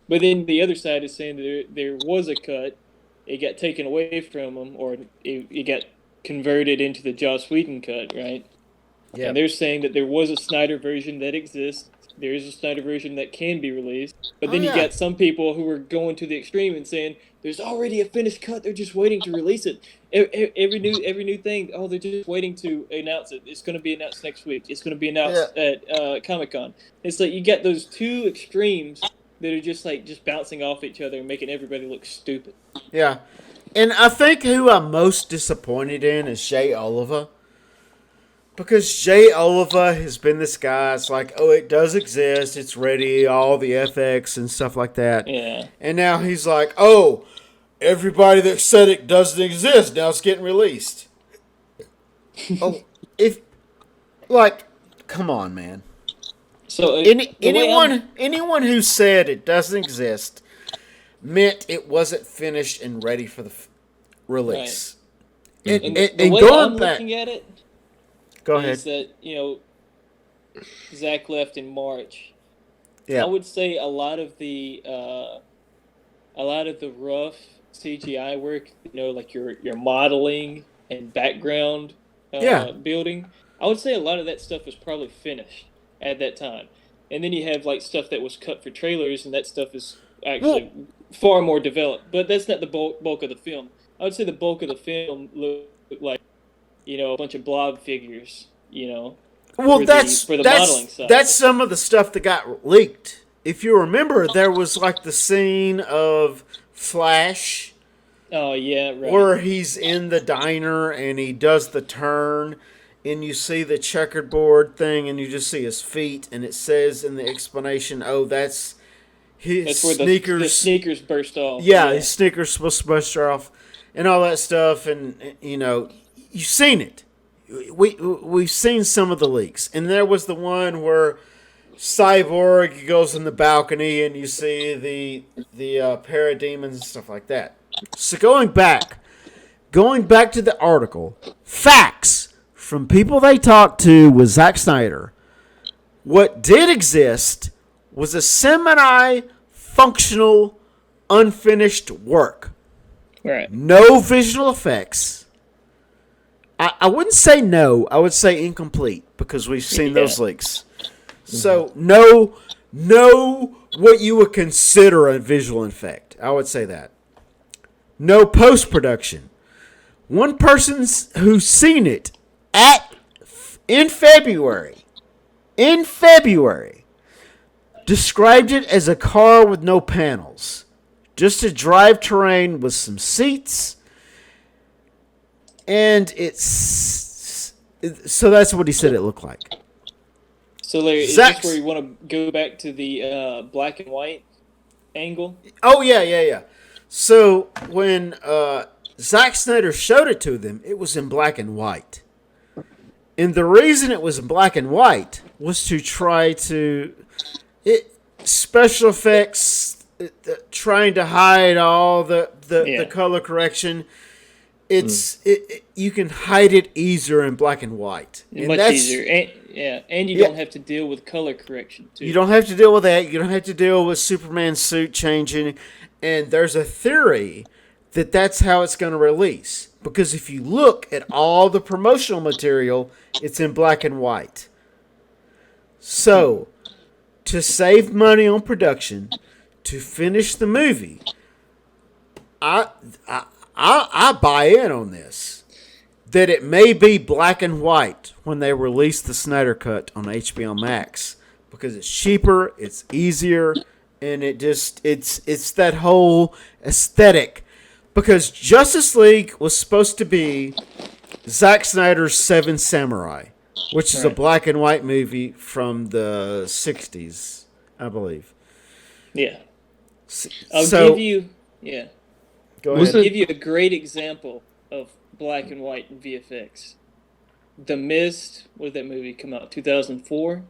But then the other side is saying that there was a cut, it got taken away from them, or it got converted into the Joss Whedon cut, right? Yeah. And they're saying that there was a Snyder version that exists. There is a Snyder version that can be released. But then you got some people who are going to the extreme and saying there's already a finished cut. They're just waiting to release it. Every new thing. Oh, they're just waiting to announce it. It's going to be announced next week. It's going to be announced at Comic-Con. It's like you get those two extremes that are just bouncing off each other and making everybody look stupid. Yeah, and I think who I'm most disappointed in is Jay Oliver. Because Jay Oliver has been this guy, it's like, oh, it does exist, it's ready, all the FX and stuff like that. Yeah. And now he's like, oh, everybody that said it doesn't exist, now it's getting released. Come on, man. So anyone who said it doesn't exist meant it wasn't finished and ready for the release. Right. And the way I'm looking at it, go ahead. Is that, Zach left in March. Yeah. I would say a lot of the rough CGI work, like your modeling and background building, I would say a lot of that stuff was probably finished at that time. And then you have stuff that was cut for trailers, and that stuff is actually far more developed. But that's not the bulk of the film. I would say the bulk of the film looked like a bunch of blob figures, Well, for the modeling side. That's some of the stuff that got leaked. If you remember, there was the scene of Flash. Oh yeah, right. Where he's in the diner and he does the turn, and you see the checkerboard thing, and you just see his feet, and it says in the explanation, "Oh, that's his That's where sneakers." the sneakers burst off. Yeah, his sneakers supposed to bust off, and all that stuff, and you've seen it. We've seen some of the leaks, and there was the one where Cyborg goes in the balcony, and you see the parademons and stuff like that. So going back to the article, facts from people they talked to with Zack Snyder. What did exist was a semi-functional, unfinished work. Right. No visual effects. I wouldn't say no. I would say incomplete because we've seen those leaks. So no what you would consider a visual effect. I would say that. No post-production. One person who's seen it in February described it as a car with no panels. Just a drive terrain with some seats. And so that's what he said it looked like. So Larry, is this where you want to go back to the black and white angle? Oh, yeah. So when Zack Snyder showed it to them, it was in black and white. And the reason it was in black and white was to try to... special effects, trying to hide all the color correction. You can hide it easier in black and white. Much easier. And you don't have to deal with color correction, too. You don't have to deal with that. You don't have to deal with Superman's suit changing. And there's a theory that that's how it's going to release. Because if you look at all the promotional material, it's in black and white. So, to save money on production, to finish the movie, I buy in on this. That it may be black and white when they release the Snyder Cut on HBOmax. Because it's cheaper, it's easier, and it's that whole aesthetic. Because Justice League was supposed to be Zack Snyder's Seven Samurai, which is a black and white movie from the 60s, I believe. Yeah. I'll give you a great example of black and white and VFX. The Mist, what did that movie come out? 2004?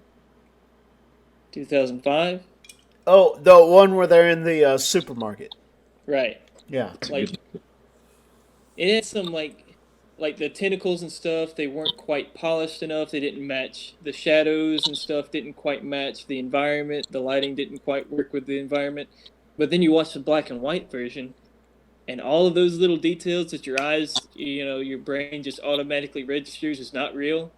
2005? Oh, the one where they're in the supermarket. Right. Yeah. Like, it had some, like the tentacles and stuff, they weren't quite polished enough. They didn't match the shadows and stuff, didn't quite match the environment. The lighting didn't quite work with the environment. But then you watch the black and white version, and all of those little details that your eyes, your brain just automatically registers as not real,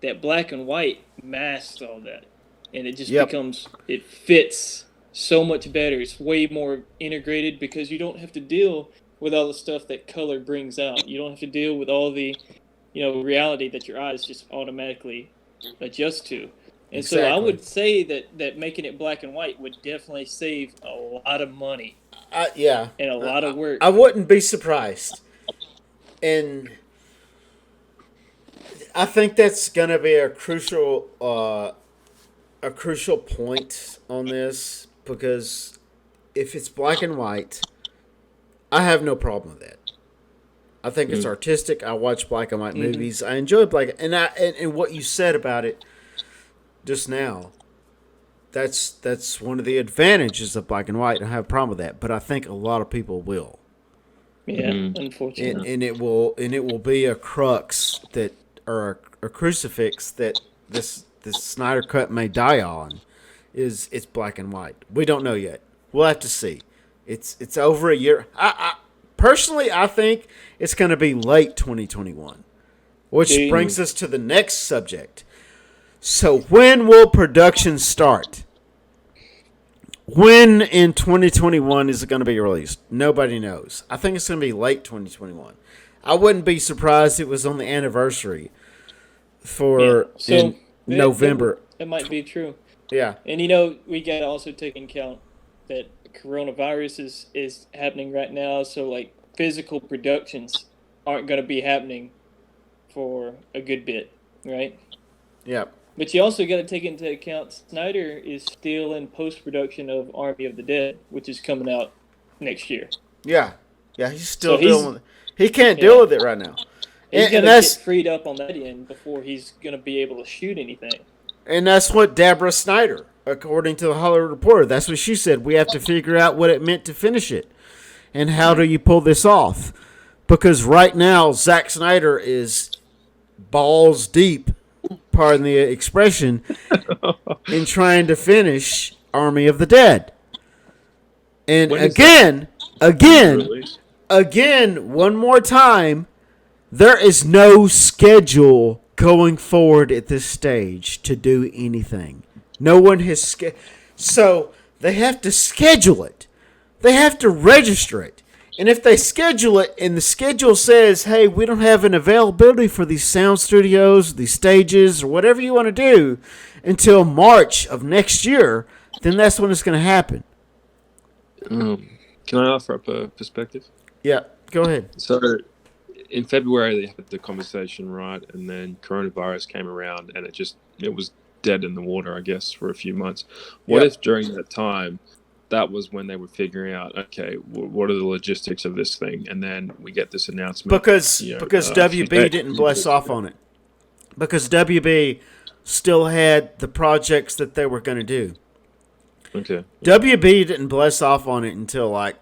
that black and white masks all that. And it just becomes, it fits so much better. It's way more integrated because you don't have to deal with all the stuff that color brings out. You don't have to deal with all the, reality that your eyes just automatically adjust to. And so I would say that making it black and white would definitely save a lot of money. And a lot of work. I wouldn't be surprised. And I think that's going to be a crucial point on this, because if it's black and white, I have no problem with that. I think it's artistic. I watch black and white movies. I enjoy black, and what you said about it just now, that's one of the advantages of black and white. I don't have a problem with that, but I think a lot of people will. Yeah, unfortunately, and it will be a crux or a crucifix that this Snyder Cut may die on. It's black and white. We don't know yet. We'll have to see. It's over a year. I personally, I think it's going to be late 2021, which brings us to the next subject. So when will production start? When in 2021 is it going to be released? Nobody knows. I think it's going to be late 2021. I wouldn't be surprised if it was on the anniversary in November. That might be true. Yeah. And we got to also take into account that coronavirus is happening right now, so like physical productions aren't going to be happening for a good bit. right? Yep. But you also got to take into account Snyder is still in post-production of Army of the Dead, which is coming out next year. Yeah. Yeah, he's still So he's dealing with it. He can't deal with it right now. he's got And to that's get freed up on that end before he's going to be able to shoot anything. and that's what Deborah Snyder, according to the Hollywood Reporter, that's what she said. We have to figure out what it meant to finish it. And how do you pull this off? Because right now, Zack Snyder is balls deep, pardon the expression, in trying to finish Army of the Dead. And When is again, one more time, there is no schedule going forward at this stage to do anything. No one has so they have to schedule it. They have to register it. And if they schedule it and the schedule says, hey, we don't have an availability for these sound studios, these stages, or whatever you want to do until March of next year, then that's when it's going to happen. Can I offer up a perspective? Yeah, go ahead. So, in February, they had the conversation, right? And then coronavirus came around and it was dead in the water, I guess, for a few months. What if during that time, that was when they were figuring out, okay, what are the logistics of this thing? And then we get this announcement. Because WB didn't bless off on it. Because WB still had the projects that they were going to do. Okay. WB didn't bless off on it until, like,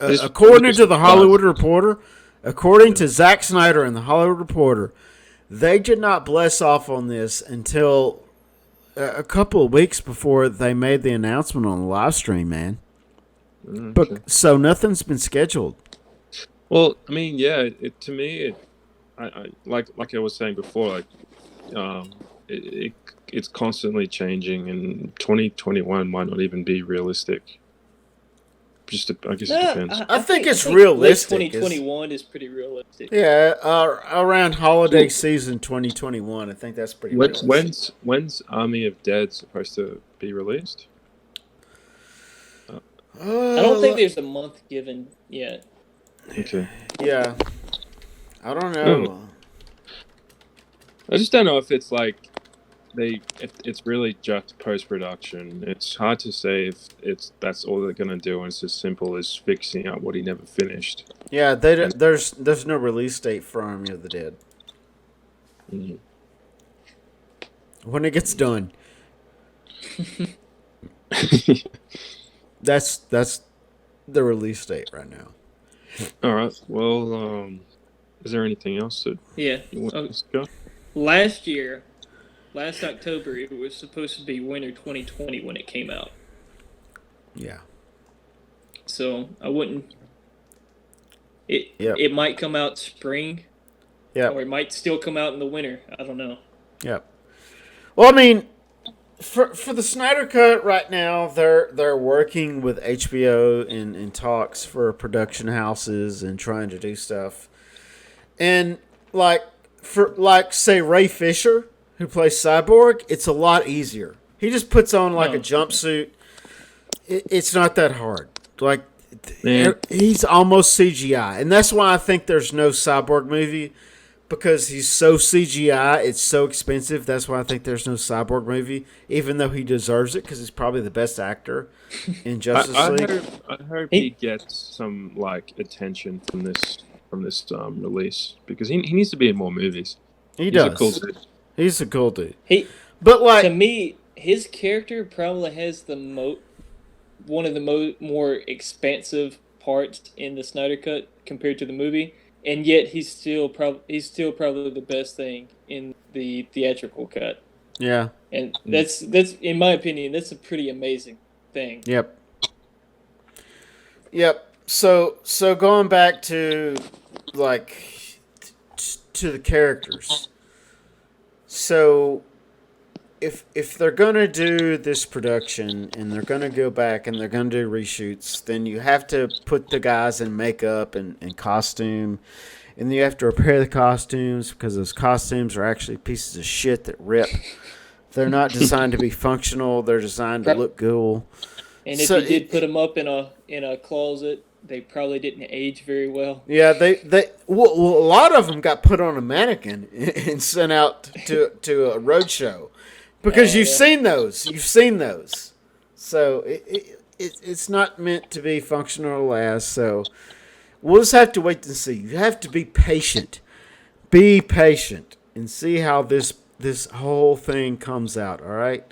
according to the Hollywood Reporter, according to Zack Snyder and the Hollywood Reporter, they did not bless off on this until a couple of weeks before they made the announcement on the live stream, man. Okay. But so nothing's been scheduled. Well, I mean, yeah. To me, I like I was saying before, like, it's constantly changing, and 2021 might not even be realistic. I guess it depends. I think it's realistic. 2021 is pretty realistic. Yeah, around holiday season 2021, I think that's pretty realistic. When's Army of Dead supposed to be released? I don't think there's a month given yet. Okay. Yeah. I don't know. I just don't know if it's like if it's really just post-production. It's hard to say if that's all they're gonna do, and it's as simple as fixing up what he never finished. Yeah, there's no release date for Army of the Dead. Mm-hmm. When it gets done, that's the release date right now. All right. Well, is there anything else that you want to discuss? Last October, it was supposed to be winter 2020 when it came out. Yeah. So I wouldn't. It might come out spring. Yeah. Or it might still come out in the winter. I don't know. Yep. Well, I mean, for the Snyder Cut right now, they're working with HBO in talks for production houses and trying to do stuff. And say Ray Fisher, who plays Cyborg, it's a lot easier. He just puts on a jumpsuit. It's not that hard. Like, he's almost CGI. And that's why I think there's no Cyborg movie, because he's so CGI. It's so expensive. That's why I think there's no Cyborg movie, even though he deserves it, because he's probably the best actor in Justice League. I hope he gets some attention from this release, because he needs to be in more movies. He's does. A cool dude. He's a cool dude. To me, his character probably has one of the more expansive parts in the Snyder Cut compared to the movie, and yet he's still probably the best thing in the theatrical cut. Yeah, and that's in my opinion, that's a pretty amazing thing. Yep. So going back to to the characters. So if they're gonna do this production and they're gonna go back and they're gonna do reshoots, then you have to put the guys in makeup and costume, and you have to repair the costumes, because those costumes are actually pieces of shit that rip. They're not designed to be functional. They're designed to look cool. And if you did put them up in a closet, they probably didn't age very well. Yeah, well, a lot of them got put on a mannequin and sent out to a road show because you've seen those. You've seen those. So it's not meant to be functional or last. So we'll just have to wait to see. You have to be patient. Be patient and see how this whole thing comes out. All right.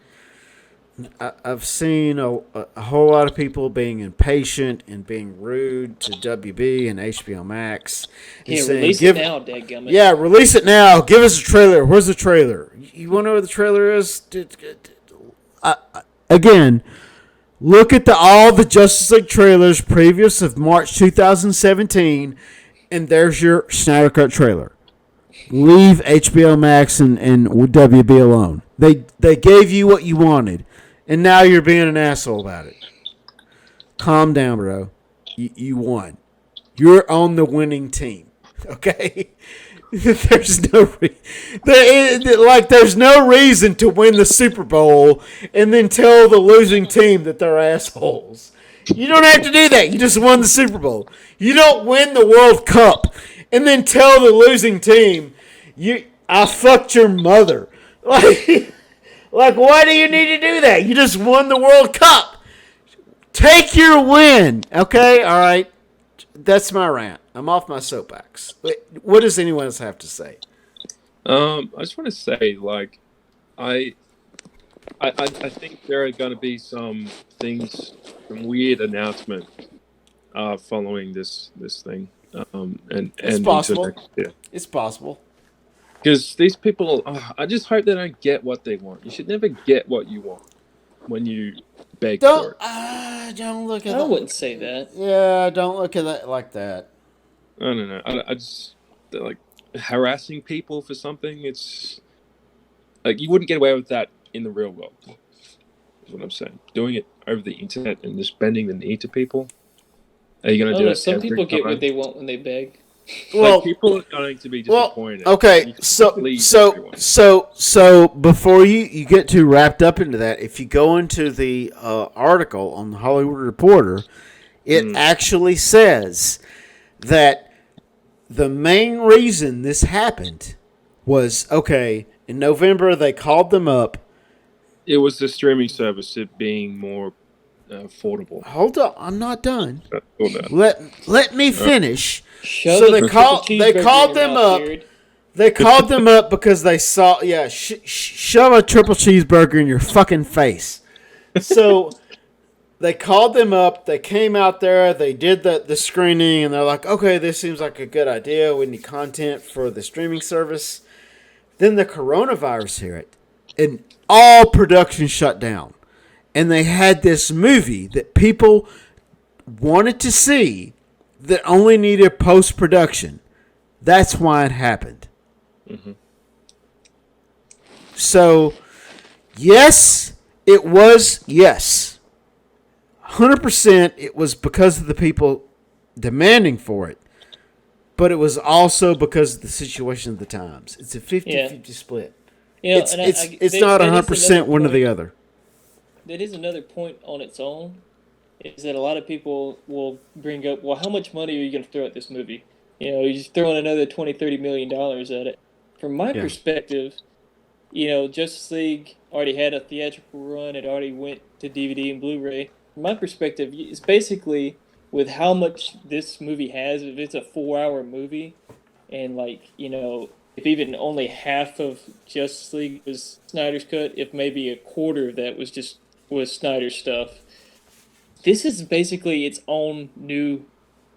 I've seen a whole lot of people being impatient and being rude to WB and HBOmax. Yeah, release it now, dadgummit. Yeah, release it now. Give us a trailer. Where's the trailer? You want to know where the trailer is? Again, look at all the Justice League trailers previous of March 2017, and there's your Snyder Cut trailer. Leave HBO Max and WB alone. They gave you what you wanted, and now you're being an asshole about it. Calm down, bro. You won. You're on the winning team. Okay? There's no there's no reason to win the Super Bowl and then tell the losing team that they're assholes. You don't have to do that. You just won the Super Bowl. You don't win the World Cup and then tell the losing team, I fucked your mother. Like, why do you need to do that? You just won the World Cup. Take your win. Okay? All right. That's my rant. I'm off my soapbox. What does anyone else have to say? I just want to say, like, I think there are going to be some weird announcements following this thing. And it's possible. It's possible. Because these people, I just hope they don't get what they want. You should never get what you want when you beg for it. Don't look at I that. wouldn't say that. Yeah, don't look at that like that. I don't know. I just, they're like, harassing people for something. It's like you wouldn't get away with that in the real world. Is what I'm saying. Doing it over the internet and just bending the knee to people. Are you going to do it? Some people get what they want when they beg. Well, like people are going to be disappointed. Okay, so before you get too wrapped up into that, if you go into the article on the Hollywood Reporter, it actually says that the main reason this happened was, in November they called them up. It was the streaming service, it being more affordable. Hold on, I'm not done. Let me finish. They called them up. They called them up because they saw. Yeah, shove a triple cheeseburger in your fucking face. So they called them up. They came out there. They did the screening, and they're like, "Okay, this seems like a good idea. We need content for the streaming service." Then the coronavirus hit, and all production shut down. And they had this movie that people wanted to see that only needed post-production. That's why it happened. Mm-hmm. So, yes, it was, 100% it was because of the people demanding for it. But it was also because of the situation of the times. It's a 50-50 split. It's not 100% one or the other. That is another point on its own, is that a lot of people will bring up, well, how much money are you going to throw at this movie? You're just throwing another $20-30 million at it. From my perspective, Justice League already had a theatrical run. It already went to DVD and Blu-ray. From my perspective, it's basically with how much this movie has, if it's a 4-hour movie, and if even only half of Justice League was Snyder's cut, if maybe a quarter of that was Snyder's stuff. This is basically its own new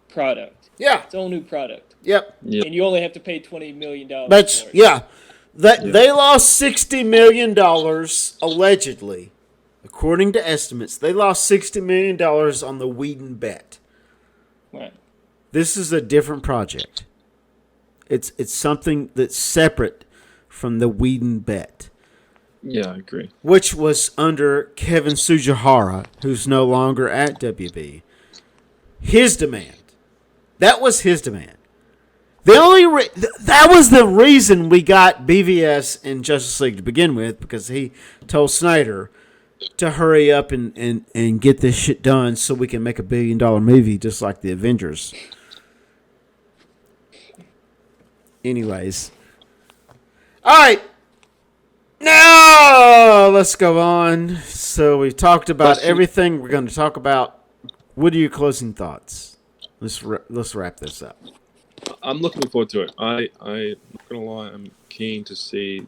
product. Yeah. Its own new product. Yep. And you only have to pay $20 million That's, for it. They lost $60 million, allegedly. According to estimates, they lost $60 million on the Whedon bet. Right. This is a different project. It's something that's separate from the Whedon bet. Yeah, I agree. Which was under Kevin Tsujihara, who's no longer at WB. His demand. That was his demand. That was the reason we got BVS and Justice League to begin with, because he told Snyder, to hurry up and get this shit done so we can make $1 billion movie just like the Avengers. Anyways. All right. Now let's go on. So we talked about everything we're going to talk about. What are your closing thoughts? Let's wrap this up. I'm looking forward to it. I'm not gonna lie. I'm keen to see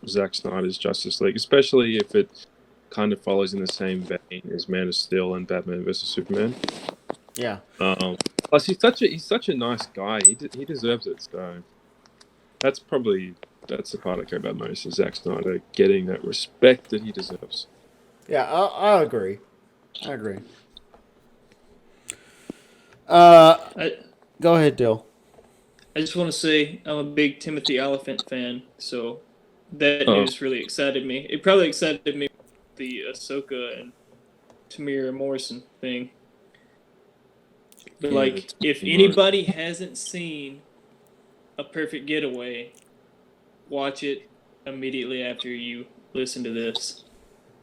Zack Snyder's Justice League, especially if it kind of follows in the same vein as Man of Steel and Batman vs Superman. Yeah. Plus, he's such a nice guy. He deserves it. So that's the part I care about most, is Zack Snyder getting that respect that he deserves. Yeah, I agree. Go ahead, Dill. I just want to say I'm a big Timothy Oliphant fan, so that news really excited me. It probably excited me with the Ahsoka and Tamira Morrison thing. But if anybody hasn't seen A Perfect Getaway, watch it immediately after you listen to this.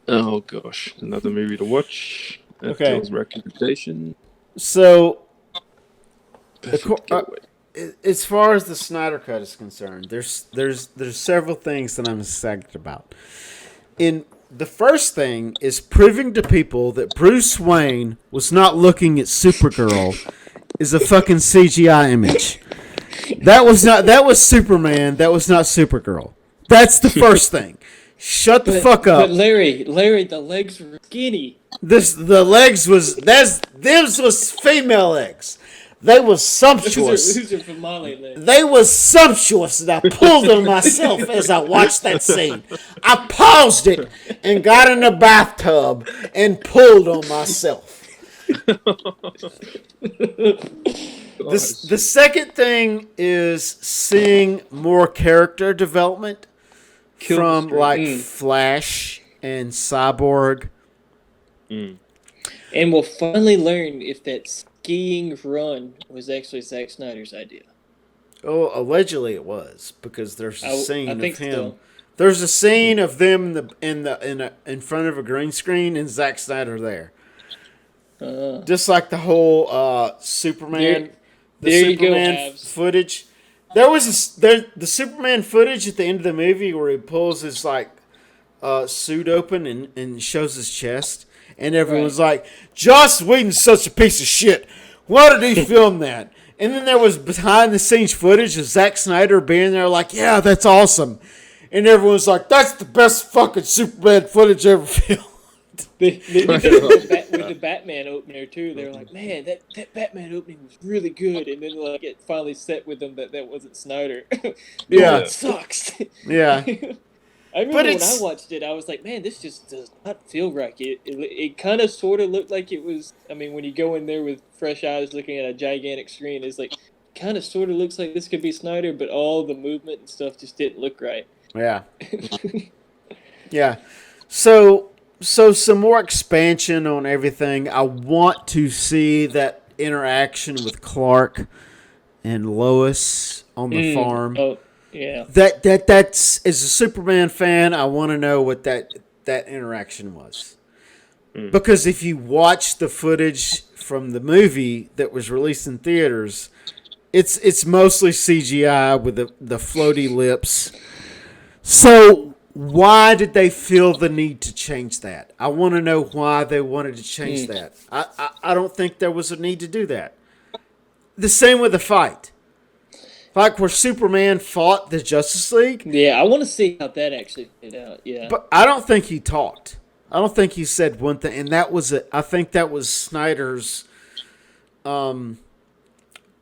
Oh gosh, another movie to watch. That's Okay. Dill's recommendation. So, Perfect Getaway. as far as the Snyder Cut is concerned, there's several things that I'm excited about. The first thing is proving to people that Bruce Wayne was not looking at Supergirl is a fucking CGI image. That was Superman. That was not Supergirl. That's the first thing. Shut the fuck up. But Larry, the legs were skinny. The legs was those was female legs. They was sumptuous. Those are from Molly legs. They was sumptuous, and I pulled on myself as I watched that scene. I paused it and got in the bathtub and pulled on myself. The second thing is seeing more character development from Flash and Cyborg. And we'll finally learn if that skiing run was actually Zack Snyder's idea. Oh, allegedly it was, because there's a scene of him. So. There's a scene of them in front of a green screen and Zack Snyder there. Just like the whole Superman, Superman footage. There was the Superman footage at the end of the movie where he pulls his suit open and shows his chest, and everyone's like, "Joss Whedon's such a piece of shit. Why did he film that?" And then there was behind the scenes footage of Zack Snyder being there, like, "Yeah, that's awesome," and everyone's like, "That's the best fucking Superman footage ever filmed." With the Batman opener too, they were like, "Man, that Batman opening was really good," and then it finally set with them that wasn't Snyder. Yeah, it sucks. Yeah, I remember when I watched it, I was like, "Man, this just does not feel right." It kind of sort of looked like it was. I mean, when you go in there with fresh eyes, looking at a gigantic screen, it's like kind of sort of looks like this could be Snyder, but all the movement and stuff just didn't look right. Yeah, yeah. So some more expansion on everything. I want to see that interaction with Clark and Lois on the farm. Oh, yeah. That's as a Superman fan, I want to know what that interaction was. Because if you watch the footage from the movie that was released in theaters, it's mostly CGI with the floaty lips. So why did they feel the need to change that? I want to know why they wanted to change that. I don't think there was a need to do that. The same with the fight. Like where Superman fought the Justice League. Yeah, I want to see how that actually played out. Yeah. But I don't think he talked. I don't think he said one thing. And I think that was Snyder's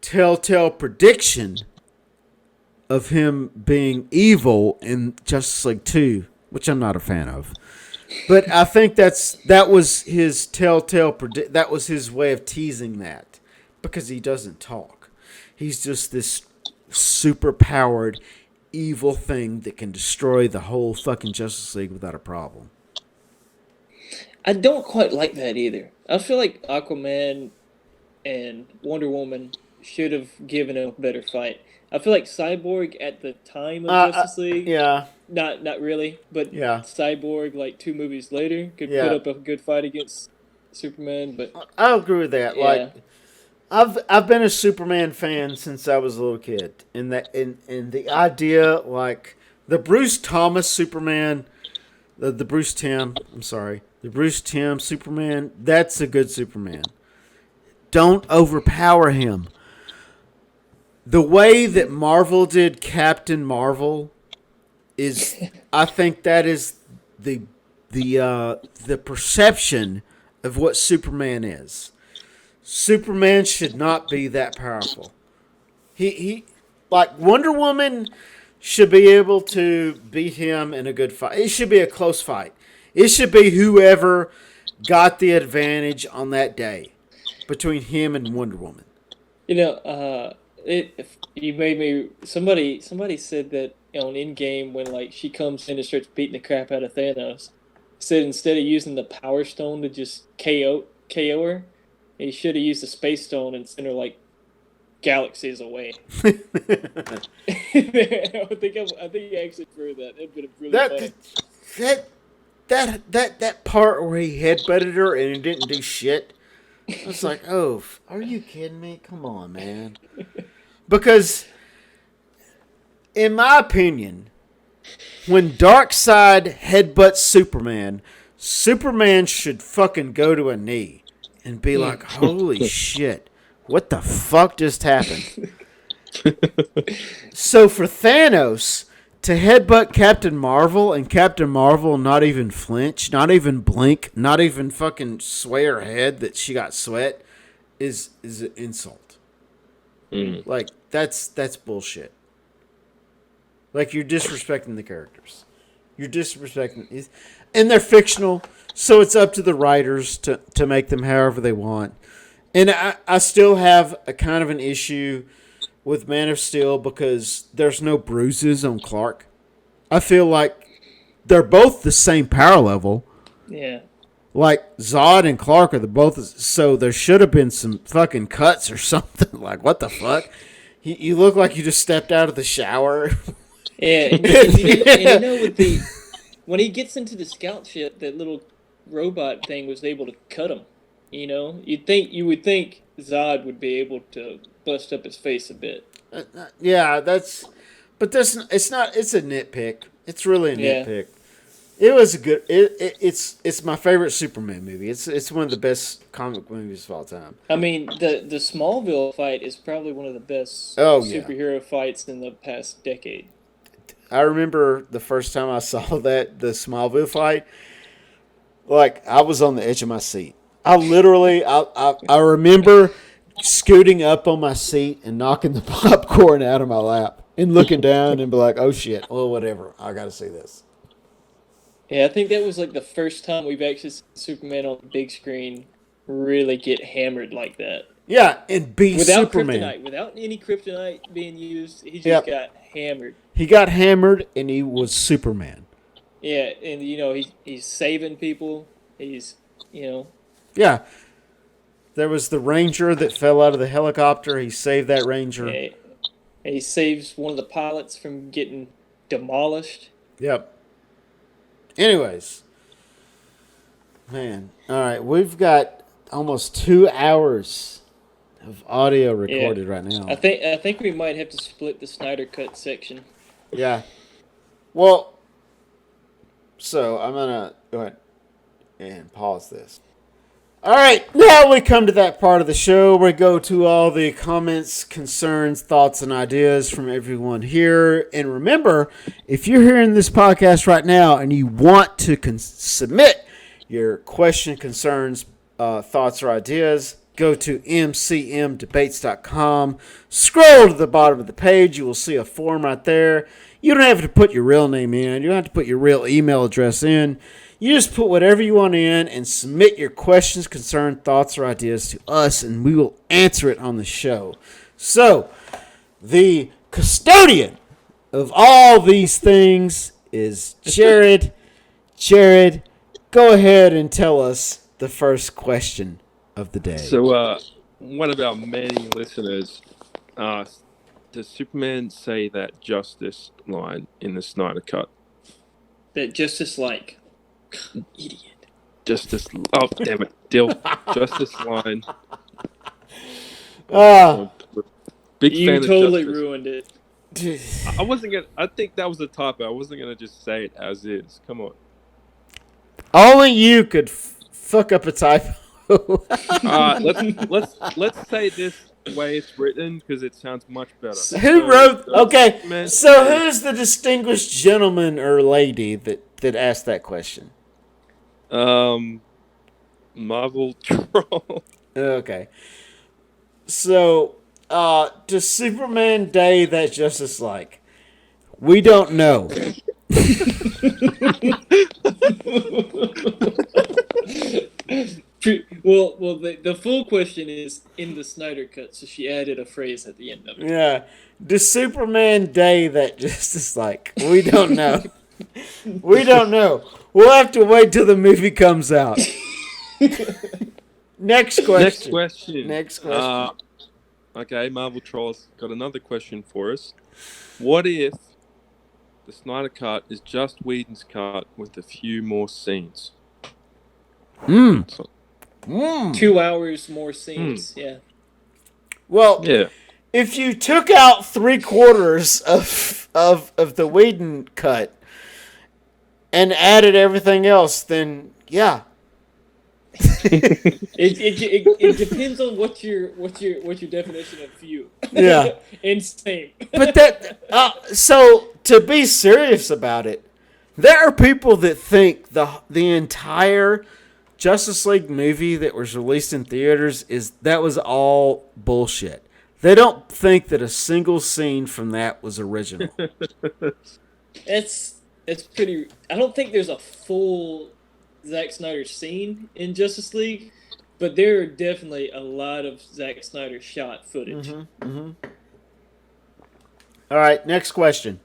telltale prediction of him being evil in Justice League 2, which I'm not a fan of. But I think that was his telltale that was his way of teasing that, because he doesn't talk. He's just this super powered evil thing that can destroy the whole fucking Justice League without a problem. I don't quite like that either. I feel like Aquaman and Wonder Woman should have given him a better fight. I feel like Cyborg at the time of Justice League, yeah, not really, but yeah, Cyborg like 2 movies later could put yeah. up a good fight against Superman. But I agree with that. Like, yeah, I've been a Superman fan since I was a little kid, and the idea, like the Bruce Thomas Superman, the Bruce Tim, I'm sorry, the Bruce Tim Superman, that's a good Superman. Don't overpower him. The way that Marvel did Captain Marvel is, I think that is the perception of what Superman is. Superman should not be that powerful. He like Wonder Woman should be able to beat him in a good fight. It should be a close fight. It should be whoever got the advantage on that day between him and Wonder Woman. if you made me. Somebody said that on Endgame when like she comes in and starts beating the crap out of Thanos, said instead of using the Power Stone to just KO her, he should have used the Space Stone and sent her like galaxies away. I think I actually threw that. It'd been really funny. That part where he headbutted her and it didn't do shit. I was like, oh, are you kidding me? Come on, man. Because, in my opinion, when Darkseid headbutts Superman, Superman should fucking go to a knee and be like, holy shit, what the fuck just happened? So for Thanos to headbutt Captain Marvel and Captain Marvel not even flinch, not even blink, not even fucking sway her head that she got sweat is an insult. Like, that's bullshit. Like, you're disrespecting the characters. You're disrespecting... And they're fictional, so it's up to the writers to make them however they want. And I still have a kind of an issue with Man of Steel because there's no bruises on Clark. I feel like they're both the same power level. Yeah. Like, Zod and Clark are both... So there should have been some fucking cuts or something. Like, what the fuck? You look like you just stepped out of the shower. Yeah, and with when he gets into the scout ship, that little robot thing was able to cut him. You would think Zod would be able to bust up his face a bit. Yeah, it's a nitpick. It's really a nitpick. It was a good. It's my favorite Superman movie. It's one of the best comic movies of all time. I mean, the Smallville fight is probably one of the best superhero fights in the past decade. I remember the first time I saw the Smallville fight. Like, I was on the edge of my seat. I remember scooting up on my seat and knocking the popcorn out of my lap and looking down and be like, "Oh shit! Well, whatever. I got to see this." Yeah, I think that was like the first time we've actually seen Superman on the big screen really get hammered like that. Yeah, and be without Superman. Kryptonite, without any kryptonite being used, he just got hammered. He got hammered, and he was Superman. Yeah, and he's saving people. He's Yeah. There was the Ranger that fell out of the helicopter. He saved that Ranger. Yeah, he saves one of the pilots from getting demolished. Yep. Anyways. Man. All right. We've got almost 2 hours of audio recorded right now. I think we might have to split the Snyder Cut section. Yeah. Well, so I'm going to go ahead and pause this. All right, now we come to that part of the show where we go to all the comments, concerns, thoughts, and ideas from everyone here. And remember, if you're hearing this podcast right now and you want to submit your question, concerns, thoughts, or ideas, go to mcmdebates.com. Scroll to the bottom of the page. You will see a form right there. You don't have to put your real name in. You don't have to put your real email address in. You just put whatever you want in and submit your questions, concerns, thoughts, or ideas to us, and we will answer it on the show. So, the custodian of all these things is Jared. Jared, go ahead and tell us the first question of the day. So, one of our many listeners asked Does Superman say that justice line in the Snyder Cut? That Justice like. Idiot. Justice. Oh, damn it. Dill. Justice line. Ah. Big You fan totally of Justice. ruined it. I wasn't gonna. I think that was a typo. I wasn't gonna just say it as is. Come on. Only you could fuck up a typo. Let's say this way it's written because it sounds much better. Who wrote? Okay, Man, so who's the distinguished gentleman or lady that asked that question? Marvel Troll. Okay, so does Superman Day that Justice like? We don't know. Well, the full question is in the Snyder Cut, so she added a phrase at the end of it. Yeah, does Superman Day that Justice like? We don't know. We don't know. We'll have to wait till the movie comes out. Next question. Next question. Okay, Marvel Trolls got another question for us. What if the Snyder Cut is just Whedon's cut with a few more scenes? 2 hours more scenes, yeah. Well, Yeah. if you took out 3/4 of the Whedon cut and added everything else, then yeah. It depends on what your definition of few. Yeah. Insane. But so to be serious about it, there are people that think the entire Justice League movie that was released in theaters was all bullshit. They don't think that a single scene from that was original. It's pretty. I don't think there's a full Zack Snyder scene in Justice League, but there are definitely a lot of Zack Snyder shot footage. All right, next question.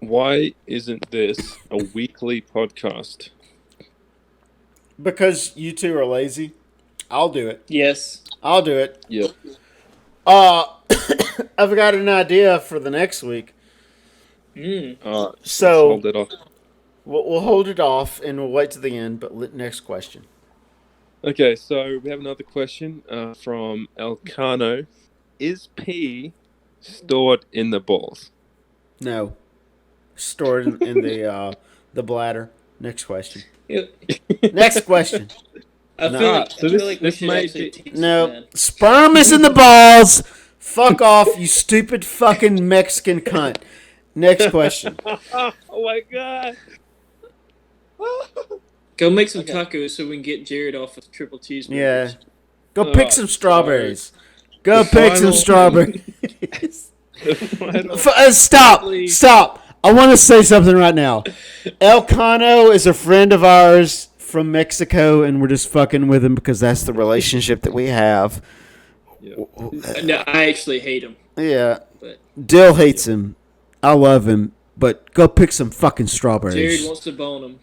Why isn't this a weekly podcast? Because you two are lazy. I'll do it. Yes. I'll do it. Yep. I've got an idea for the next week. So So hold it off. we'll hold it off and we'll wait to the end. But next question. Okay, so we have another question from Elcano. Is pee stored in the balls? No, stored in the bladder. Next question. Next question. I feel like we should actually teach No, that. sperm is in the balls. Fuck off, you stupid fucking Mexican cunt. Next question. Oh my god! Go make some tacos so we can get Jared off of triple cheeseburgers. Yeah. Go pick some strawberries. Go The pick some final- strawberries. Stop. I want to say something right now. Elcano is a friend of ours from Mexico, and we're just fucking with him because that's the relationship that we have. Yeah. No, I actually hate him. Yeah. But Dill hates him. I love him. But go pick some fucking strawberries. Jared wants to bone him.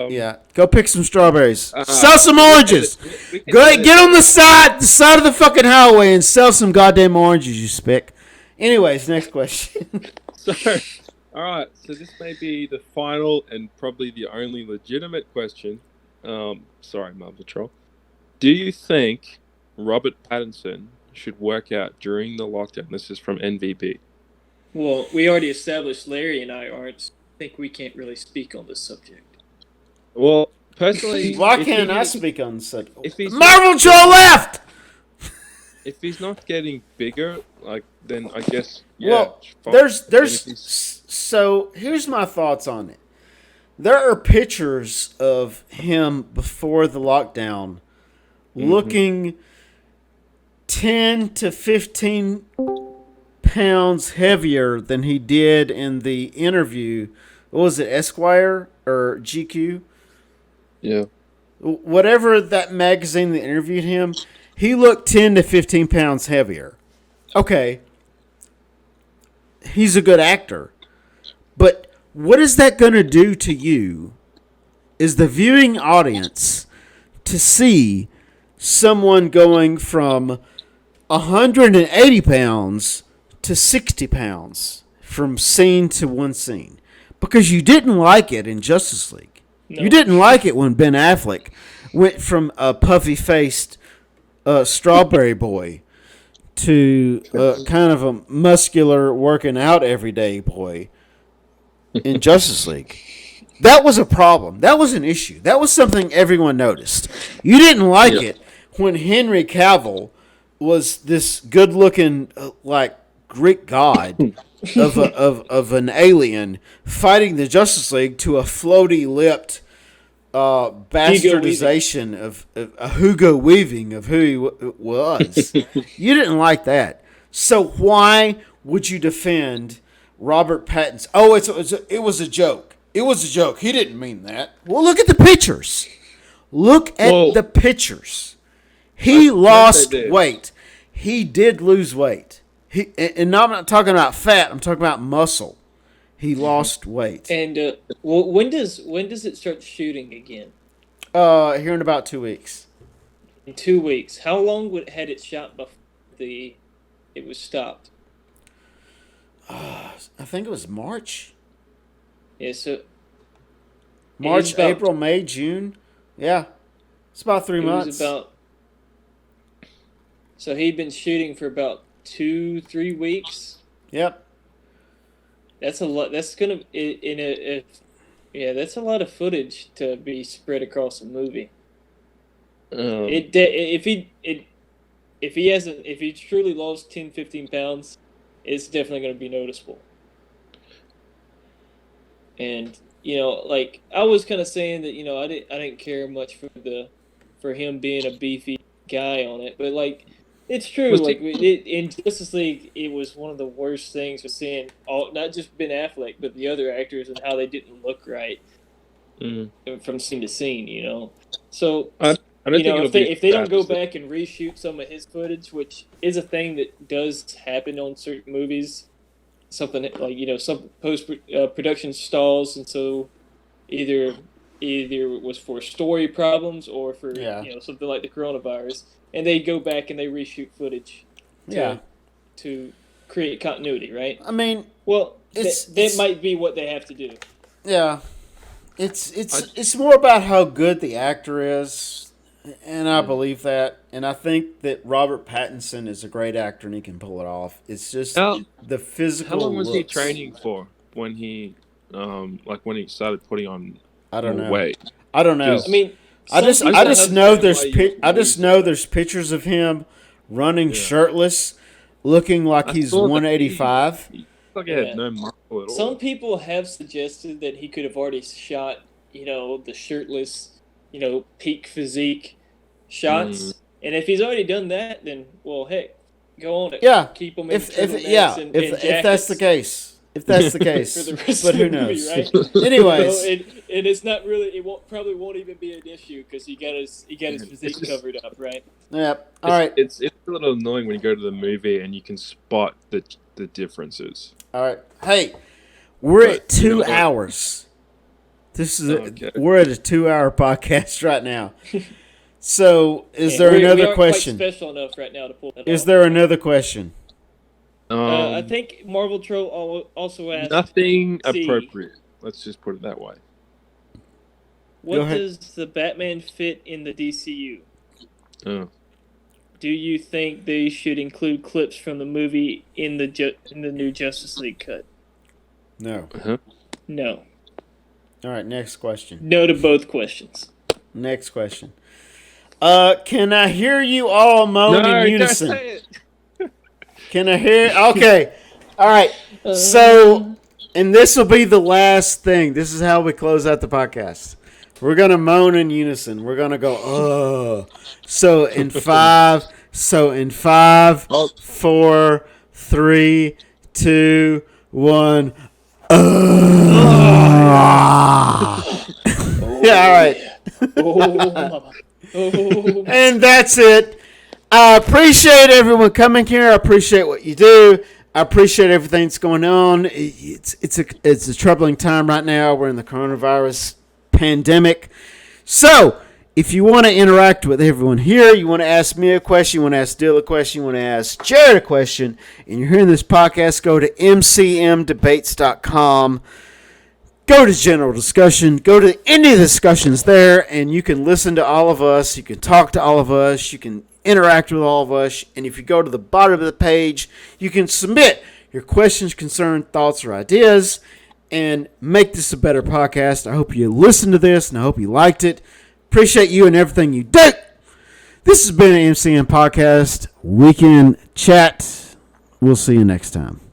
Yeah. Go pick some strawberries. Uh, Sell some oranges. we can Go edit get on the that. side of the fucking highway and sell some goddamn oranges, you spick. Anyways, next question. So, all right. So this may be the final and probably the only legitimate question. Sorry, Marvel Troll. Do you think Robert Pattinson should work out during the lockdown? This is from NVB. Well, we already established Larry and I aren't. So I think we can't really speak on this subject. Well, personally, Why if can't he- I speak on the subject? If he's Marvel Troll left! if he's not getting bigger, then I guess yeah. Well, fine. there's And if he's- so here's my thoughts on it. There are pictures of him before the lockdown looking 10 to 15 pounds heavier than he did in the interview. What was it, Esquire or GQ? yeah. Whatever that magazine that interviewed him, he looked 10 to 15 pounds heavier. Okay. He's a good actor. But what is that going to do to you is the viewing audience to see someone going from 180 pounds to 60 pounds from scene to one scene because you didn't like it in Justice League. No. You didn't like it when Ben Affleck went from a puffy-faced strawberry boy to kind of a muscular, working out everyday boy in Justice League. That was a problem. That was an issue. That was something everyone noticed. You didn't like it when Henry Cavill was this good-looking, like Greek god of an alien fighting the Justice League to a floaty-lipped bastardization of a Hugo Weaving of who he was. You didn't like that. So why would you defend Robert Pattinson? Oh, it was a joke. It was a joke. He didn't mean that. Well, look at the pictures. Look at the pictures. He lost weight. He did lose weight. And I'm not talking about fat. I'm talking about muscle. He lost weight. And when does it start shooting again? Here in about 2 weeks. In 2 weeks. How long had it shot before it was stopped? I think it was March. Yeah, so March, April, May, June. Yeah. It's about 3 months. So he'd been shooting for about 2-3 weeks. Yep. That's a lot. That's gonna that's a lot of footage to be spread across a movie. If he truly lost 10-15 pounds, it's definitely going to be noticeable. And like I was kind of saying that I didn't care much for him being a beefy guy on it, but like it's true. Like in Justice League, it was one of the worst things was seeing not just Ben Affleck but the other actors and how they didn't look right from scene to scene. So if they don't go back and reshoot some of his footage, which is a thing that does happen on certain movies. Something like some post production stalls, and so either it was for story problems or for something like the coronavirus, and they go back and they reshoot footage to create continuity, right? I mean, well, that might be what they have to do. Yeah, it's more about how good the actor is. And I believe that. And I think that Robert Pattinson is a great actor and he can pull it off. It's just the physical How long was he looks. training for when he when he started putting on know. weight? I don't know. I mean, I just know there's pictures of him running shirtless, looking like he's 185. Like he had no muscle at all. Some people have suggested that he could have already shot, the shirtless, peak physique shots. And if he's already done that, then heck, go on it. Yeah. Keep him in if that's the case. If that's the case. For the rest but of who the knows? movie, right? Anyways. And it's not really. It probably won't even be an issue because he got his physique covered up, right? Yeah. All right. It's a little annoying when you go to the movie and you can spot the differences. All right. Hey, we're at 2 hours. We're at a 2-hour podcast right now. So, is there another question? Quite special enough right now to pull that off. Is there another question? I think Marvel Troll also asked. Nothing appropriate. Let's just put it that way. What does the Batman fit in the DCU? Oh. Do you think they should include clips from the movie in the new Justice League cut? No. Uh-huh. No. All right, next question. No to both questions. Next question. Can I hear you all moan in unison? Don't say it. Can I hear? Okay. All right. So, and this will be the last thing. This is how we close out the podcast. We're going to moan in unison. We're going to go, So in five, 4, 3, 2, 1. Yeah, all right. And that's it. I appreciate everyone coming here. I appreciate what you do. I appreciate everything that's going on. It's a troubling time right now. We're in the coronavirus pandemic. So, if you want to interact with everyone here, you want to ask me a question, you want to ask Dill a question, you want to ask Jared a question, and you're hearing this podcast, go to mcmdebates.com. Go to general discussion. Go to any of the discussions there, and you can listen to all of us. You can talk to all of us. You can interact with all of us. And if you go to the bottom of the page, you can submit your questions, concerns, thoughts, or ideas, and make this a better podcast. I hope you listened to this, and I hope you liked it. Appreciate you and everything you do. This has been an MCM Podcast Weekend Chat. We'll see you next time.